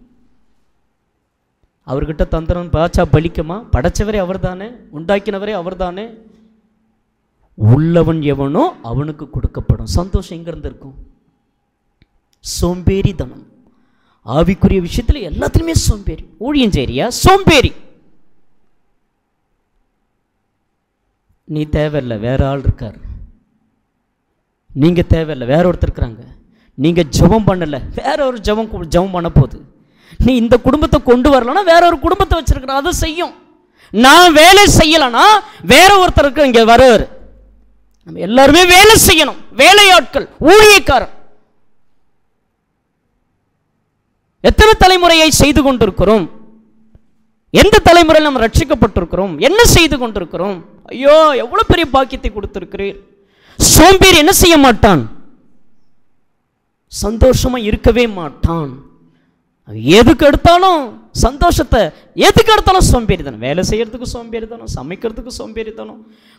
அவர்கிட்ட தந்திரம் பாச்சா பலிக்குமா? படைச்சவரே அவர் தானே, உண்டாக்கினவரே அவர் தானே. உள்ளவன் எவனோ அவனுக்கு கொடுக்கப்படும். சந்தோஷம் எங்கிருந்து இருக்கும்? சோம்பேறித்தனம். ஆவிக்குரிய விஷயத்தில் எல்லாத்துலையுமே சோம்பேறி. ஊழியம் செய்றியா? சோம்பேறி. நீ தேவையில்லை, வேற ஆள் இருக்கார். நீங்கள் தேவையில்லை, வேற ஒருத்தர் இருக்கிறாங்க. நீங்கள் ஜெபம் பண்ணலை, வேற ஒரு ஜெபம் பண்ண போகுது. நீ இந்த குடும்பத்தை கொண்டு வரலன்னா வேற ஒரு குடும்பத்தை வச்சிருக்கிற, அதை செய்யும். நான் வேலை செய்யலைன்னா வேற ஒருத்தருக்கு இங்கே வருவார். நம்ம எல்லாருமே வேலை செய்யணும். வேலையாட்கள், ஊழியக்காரன். எத்தனை தலைமுறையை செய்து கொண்டிருக்கிறோம்? எந்த தலைமுறையில் நம்ம ரட்சிக்கப்பட்டிருக்கிறோம்? என்ன செய்து கொண்டிருக்கிறோம்? ஐயோ, எவ்வளவு பெரிய பாக்கியத்தை கொடுத்திருக்கிறீர். சோம்பேறி என்ன செய்ய மாட்டான்? சந்தோஷமா இருக்கவே மாட்டான். எதுக்கு எடுத்தாலும் சந்தோஷத்தை, எதுக்கு எடுத்தாலும் சோம்பேறி தானே. வேலை செய்யறதுக்கு சோம்பேறி தானோ, சமைக்கிறதுக்கு சோம்பேறி தானோ,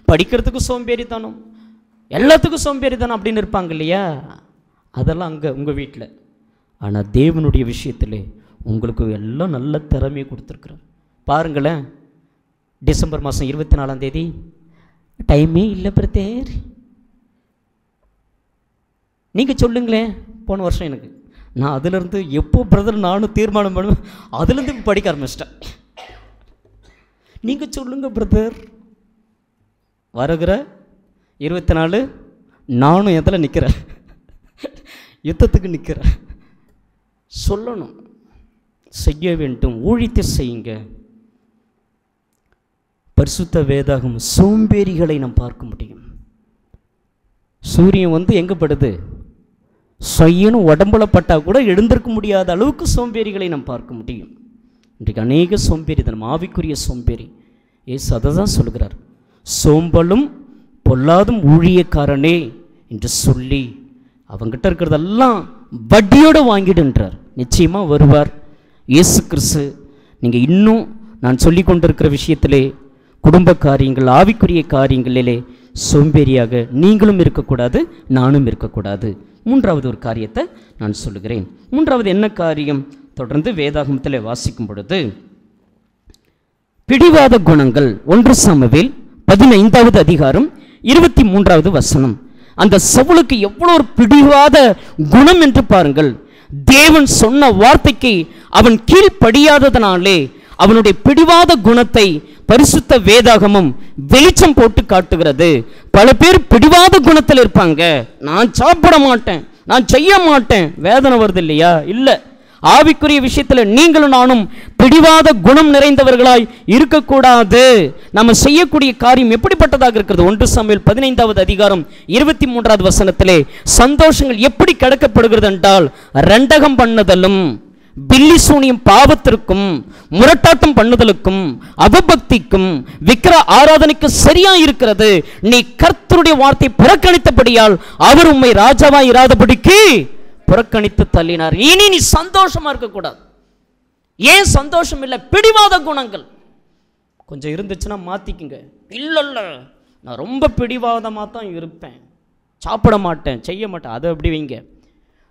படிக்கிறதுக்கு சோம்பேறி தானோ, எல்லாத்துக்கும் சோம்பேறி தானோ அப்படின்னு இருப்பாங்க இல்லையா? அதெல்லாம் அங்கே உங்கள் வீட்டில். ஆனால் தேவனுடைய விஷயத்தில் உங்களுக்கு எல்லாம் நல்ல திறமையை கொடுத்துருக்குறார். பாருங்களேன், டிசம்பர் மாதம் 24ஆம் தேதி டைமே இல்லை பிரதேர். நீங்கள் சொல்லுங்களேன். போன வருஷம் எனக்கு, நான் அதிலிருந்து எப்போ பிரதர் நானும் தீர்மானம் பண்ணுவேன், அதுலேருந்து படிக்க ஆரம்பிச்சிட்டேன். நீங்கள் சொல்லுங்கள் பிரதர். வருகிற 24 நானும் எதில் நிற்கிறேன்? யுத்தத்துக்கு நிற்கிறேன். சொல்லணும், செய்ய வேண்டும், ஊழியத்தை செய்யுங்க. பரிசுத்த வேதாகம் சோம்பேறிகளை நாம் பார்க்க முடியும். சூரியன் எங்கே படுது? சொய்யனும் உடம்புல பட்டால் கூட எழுந்திருக்க முடியாத அளவுக்கு சோம்பேறிகளை நாம் பார்க்க முடியும். இன்றைக்கு அநேக சோம்பேறி தான், ஆவிக்குரிய சோம்பேறி. ஏசு அதை தான் சொல்கிறார், சோம்பலும் பொல்லாதும் ஊழியக்காரனே என்று சொல்லி அவங்கிட்ட இருக்கிறதெல்லாம் வட்டியோடு வாங்கிடுன்றார். நிச்சயமாக வருவார் இயேசு கிறிஸ்து. நீங்கள் இன்னும் நான் சொல்லி கொண்டிருக்கிற விஷயத்திலே, குடும்ப காரியங்கள், ஆவிக்குரிய காரியங்களிலே சோம்பேறியாக நீங்களும் இருக்கக்கூடாது, நானும் இருக்கக்கூடாது. மூன்றாவது ஒரு காரியத்தை நான் சொல்லுகிறேன். மூன்றாவது என்ன காரியம்? தொடர்ந்து வேதாகமத்தில் வாசிக்கும் பொழுது, பிடிவாத குணங்கள். 1 சாமுவேல் 15வது அதிகாரம் 23வது வசனம். அந்த சவுலுக்கு எவ்வளோ ஒரு பிடிவாத குணம் என்று பாருங்கள். தேவன் சொன்ன வார்த்தைக்கு அவன் கீழ்ப்படியாததனாலே அவனுடைய பிடிவாத குணத்தை பரிசுத்த வேதாகமும் வெளிச்சம் போட்டு காட்டுகிறது. பல பேர் பிடிவாத குணத்தில் இருப்பாங்க. நான் சாப்பிட மாட்டேன், நான் செய்ய மாட்டேன், வேதனை வருது இல்லையா? இல்லை, ஆவிக்குரிய விஷயத்தில் நீங்களும் நானும் பிடிவாத குணம் நிறைந்தவர்களாய் இருக்கக்கூடாது. நம்ம செய்யக்கூடிய காரியம் எப்படிப்பட்டதாக இருக்கிறது? 1 சாமுவேல் 15வது அதிகாரம் 23வது வசனத்திலே சந்தோஷங்கள் எப்படி கடக்கப்படுகிறது என்றால், ரெண்டகம் பண்ணுதலும் பில்லி சூனியம் பாவத்திற்கும் முரட்டாட்டம் பண்ணுதலுக்கும் அவபக்திக்கும் விக்கிர ஆராதனைக்கு சரியா இருக்கிறது. நீ கர்த்தருடைய வார்த்தை புறக்கணித்தபடியால் அவர் உம்மை ராஜாவாய் இராதபடிக்கு புறக்கணித்து தள்ளினார். இனி நீ சந்தோஷமா இருக்கக்கூடாது. ஏன் சந்தோஷம் இல்லை? பிடிவாத குணங்கள் கொஞ்சம் இருந்துச்சுன்னா மாத்திக்குங்க. இல்ல நான் ரொம்ப பிடிவாதமா தான் இருப்பேன், சாப்பிட மாட்டேன், செய்ய மாட்டேன், அதை அப்படி வைங்க.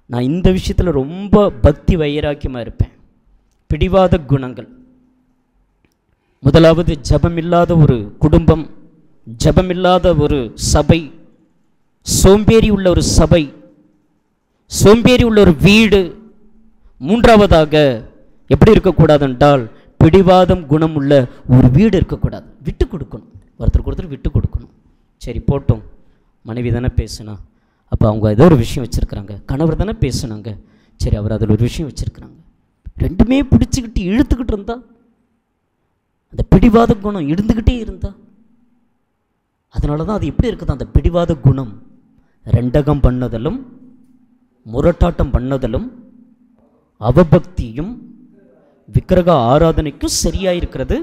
நான் இந்த விஷயத்தில் ரொம்ப பக்தி வைராக்கியமாக இருப்பேன். பிடிவாத குணங்கள். முதலாவது, ஜபமில்லாத ஒரு குடும்பம், ஜபமில்லாத ஒரு சபை, சோம்பேறி உள்ள ஒரு சபை, சோம்பேறி உள்ள ஒரு வீடு. மூன்றாவதாக எப்படி இருக்கக்கூடாது என்றால், பிடிவாதம் குணம் உள்ள ஒரு வீடு இருக்கக்கூடாது. விட்டு கொடுக்கணும், ஒருத்தருக்கு ஒருத்தர் விட்டு கொடுக்கணும். சரி போட்டோம், மனைவி தானே பேசுனா, அப்போ அவங்க ஏதோ ஒரு விஷயம் வச்சுருக்குறாங்க, கணவர் தானே பேசுனாங்க, சரி அவர் அதில் ஒரு விஷயம் வச்சுருக்குறாங்க, ரெண்டுமே பிடிச்சிக்கிட்டு இழுத்துக்கிட்டு இருந்தா, அந்த பிடிவாத குணம் இருந்துக்கிட்டே இருந்தா, அதனால தான் அது எப்படி இருக்குது? அந்த பிடிவாத குணம் ரெண்டகம் பண்ணதலும் முரட்டாட்டம் பண்ணதலும் அவபக்தியும் விக்கிரக ஆராதனைக்கும் சரியாயிருக்கிறது.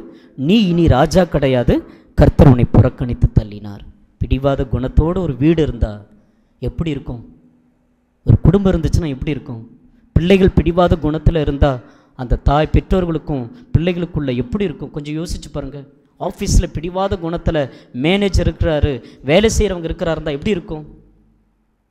நீ இனி ராஜா கிடையாது, கர்த்தர் உன்னை புறக்கணித்து தள்ளினார். பிடிவாத குணத்தோடு ஒரு வீடு இருந்தால் எப்படி இருக்கும்? ஒரு குடும்பம் இருந்துச்சுன்னா எப்படி இருக்கும்? பிள்ளைகள் பிடிவாத குணத்தில் இருந்தால் அந்த தாய் பெற்றோர்களுக்கும் பிள்ளைகளுக்குள்ள எப்படி இருக்கும்? கொஞ்சம் யோசிச்சு பாருங்கள். ஆஃபீஸில் பிடிவாத குணத்தில் மேனேஜர் இருக்கிறாரு, வேலை செய்கிறவங்க இருக்கிறாருந்தா எப்படி இருக்கும்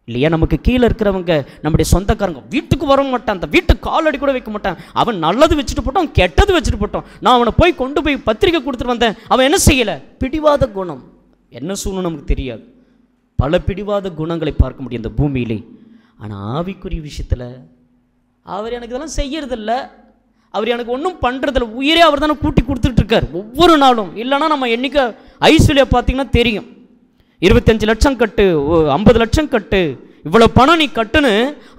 இல்லையா? நமக்கு கீழே இருக்கிறவங்க நம்முடைய சொந்தக்காரங்க வீட்டுக்கு வர மாட்டான், அந்த வீட்டுக்கு காலடி கூட வைக்க மாட்டான். அவன் நல்லது வச்சுட்டு போட்டான், அவன் கெட்டது வச்சுட்டு போட்டான். நான் அவனை போய் கொண்டு போய் பத்திரிக்கை கொடுத்துட்டு வந்தேன், அவன் என்ன செய்யலை? பிடிவாத குணம். என்ன சூழ்நிலை நமக்கு தெரியாது. பல பிடிவாத குணங்களை பார்க்க முடியும் இந்த பூமியிலே. ஆனால் ஆவிக்குரிய விஷயத்தில் அவர் எனக்கு இதெல்லாம் செய்யறதில்ல, அவர் எனக்கு ஒன்றும் பண்ணுறதில்ல, உயிரே அவர் தானே கூட்டி கொடுத்துட்ருக்கார் ஒவ்வொரு நாளும். இல்லைன்னா நம்ம என்றைக்கு ஐஸ்வர்யா பார்த்தீங்கன்னா தெரியும், 25 லட்சம் கட்டு, 50 லட்சம் கட்டு, இவ்வளோ பணம் நீ கட்டுன்னு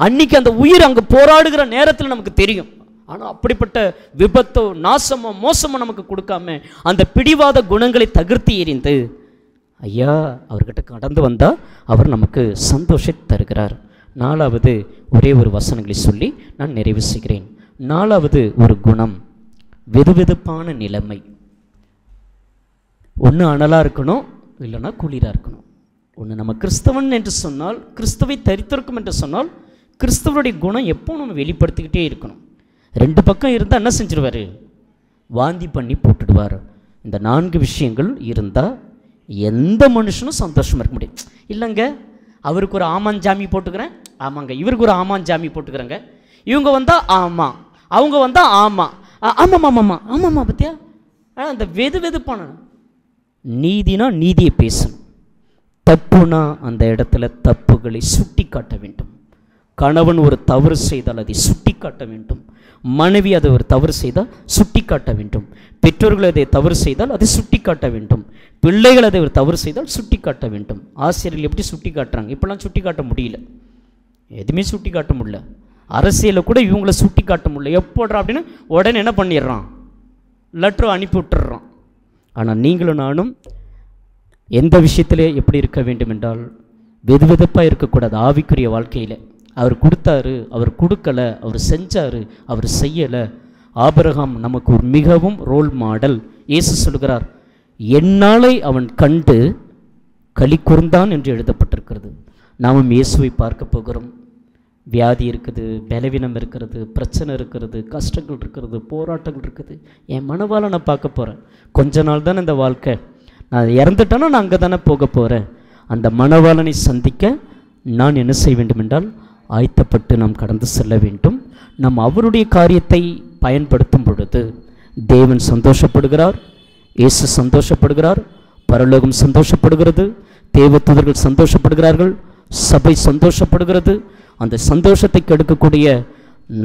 அன்னைக்கு அந்த உயிர் அங்கே போராடுகிற நேரத்தில் நமக்கு தெரியும். ஆனால் அப்படிப்பட்ட விபத்தோ நாசமோ மோசமோ நமக்கு கொடுக்காம அந்த பிடிவாத குணங்களை தகர்த்து எறிந்து ஐயா அவர்கிட்ட கடந்து வந்தால் அவர் நமக்கு சந்தோஷத்தை தருகிறார். 4வது ஒரே ஒரு வசனங்களை சொல்லி நான் நிறைவு செய்கிறேன். 4வது ஒரு குணம், வெதுவெதுப்பான நிலைமை. ஒன்று அனலாக இருக்கணும், இல்லைன்னா குளிராக இருக்கணும். ஒன்று நம்ம கிறிஸ்தவன் என்று சொன்னால், கிறிஸ்துவை தரித்திருக்கும் என்று சொன்னால், கிறிஸ்தவனுடைய குணம் எப்போ நம்ம வெளிப்படுத்திக்கிட்டே இருக்கணும். 2 பக்கம் இருந்தால் என்ன செஞ்சிருவார்? வாந்தி பண்ணி போட்டுடுவார். இந்த 4 விஷயங்கள் இருந்தால் எந்த மனுஷனும் சந்தோஷமாக இருக்க முடியும். இல்லைங்க அவருக்கு ஒரு ஆமாஞ்சாமி போட்டுக்கிறேன், ஆமாங்க இவருக்கு ஒரு ஆமாஞ்சாமி போட்டுக்கிறேங்க, இவங்க வந்தால் ஆமாம், அவங்க வந்தால் ஆமாம், ஆமாம் ஆமாம்மா ஆமாம்மா பத்தியா. அந்த வெது வெதுப்பான நீதினா நீதியை பேசணும், தப்புனா அந்த இடத்துல தப்புகளை சுட்டி காட்ட வேண்டும். கணவன் ஒரு தவறு செய்தால் அதை சுட்டி காட்ட வேண்டும், மனைவி அதை ஒரு தவறு செய்தால் சுட்டி காட்ட வேண்டும், பெற்றோர்கள் அதை தவறு செய்தால் அதை சுட்டி காட்ட வேண்டும், பிள்ளைகள் அதை ஒரு தவறு செய்தால் சுட்டி காட்ட வேண்டும். ஆசிரியர்கள் எப்படி சுட்டி காட்டுறாங்க? இப்பெல்லாம் சுட்டி காட்ட முடியல, எதுவுமே சுட்டி காட்ட முடியல. அரசியலில் கூட இவங்கள சுட்டி காட்ட முடியல. எப்போடுறா அப்படின்னு உடனே என்ன பண்ணிடுறான்? லெட்டர் அனுப்பி விட்டுடுறான். ஆனால் நீங்களும் நானும் எந்த விஷயத்திலே எப்படி இருக்க வேண்டும் என்றால், வெது வெதுப்பாக இருக்கக்கூடாது. ஆவிக்குரிய வாழ்க்கையில் அவர் கொடுத்தாரு, அவர் கொடுக்கலை, அவர் செஞ்சார், அவர் செய்யலை. ஆபிரகாம் நமக்கு ஒரு மிகவும் ரோல் மாடல். இயேசு சொல்கிறார், என்னாலே அவன் கண்டு களி கூர்ந்தான் என்று எழுதப்பட்டிருக்கிறது. நாமும் இயேசுவை பார்க்க போகிறோம். வியாதி இருக்குது, பலவீனம் இருக்கிறது, பிரச்சனை இருக்கிறது, கஷ்டங்கள் இருக்கிறது, போராட்டங்கள் இருக்குது. என் மனவாளை நான் பார்க்க போகிறேன். கொஞ்ச நாள் தானே இந்த வாழ்க்கை, நான் இறந்துட்டேன்னா நான் அங்கே தானே போக போகிறேன். அந்த மனவாளனை சந்திக்க நான் என்ன செய்ய வேண்டும் என்றால், ஆயத்தப்பட்டு நாம் கடந்து செல்ல வேண்டும். நாம் அவருடைய காரியத்தை பயன்படுத்தும் பொழுது தேவன் சந்தோஷப்படுகிறார், இயேசு சந்தோஷப்படுகிறார், பரலோகம் சந்தோஷப்படுகிறது, தேவதூதர்கள் சந்தோஷப்படுகிறார்கள், சபை சந்தோஷப்படுகிறது. அந்த சந்தோஷத்தை கெடுக்கக்கூடிய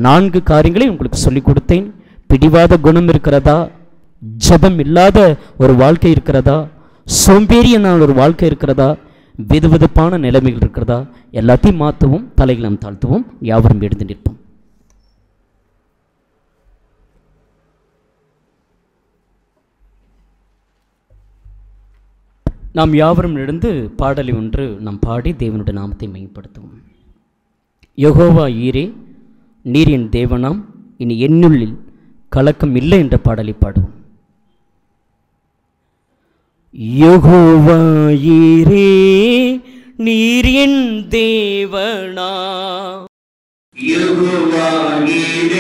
4 காரியங்களை உங்களுக்கு சொல்லிக் கொடுத்தேன். பிடிவாத குணம் இருக்கிறதா, ஜெபம் இல்லாத ஒரு வாழ்க்கை இருக்கிறதா, சோம்பேறியான ஒரு வாழ்க்கை இருக்கிறதா, விதவிதப்பான நிலைமைகள் இருக்கிறதா, எல்லாத்தையும் மாற்றுவோம். தலைகளை நாம் தாழ்த்துவோம். யாவரும் எழுந்து நிற்போம். நாம் யாவரும் எழுந்து பாடலை ஒன்று நாம் பாடி தேவனுடைய நாமத்தை மையப்படுத்துவோம். யெகோவா ஈரே, நீர் என் தேவனாம், இனி என்னுள்ளில் கலக்கம் இல்லை என்ற பாடலை பாடுவோம். யெகோவா ஈரே, நீர் என் தேவனாம், யெகோவா ஈரே,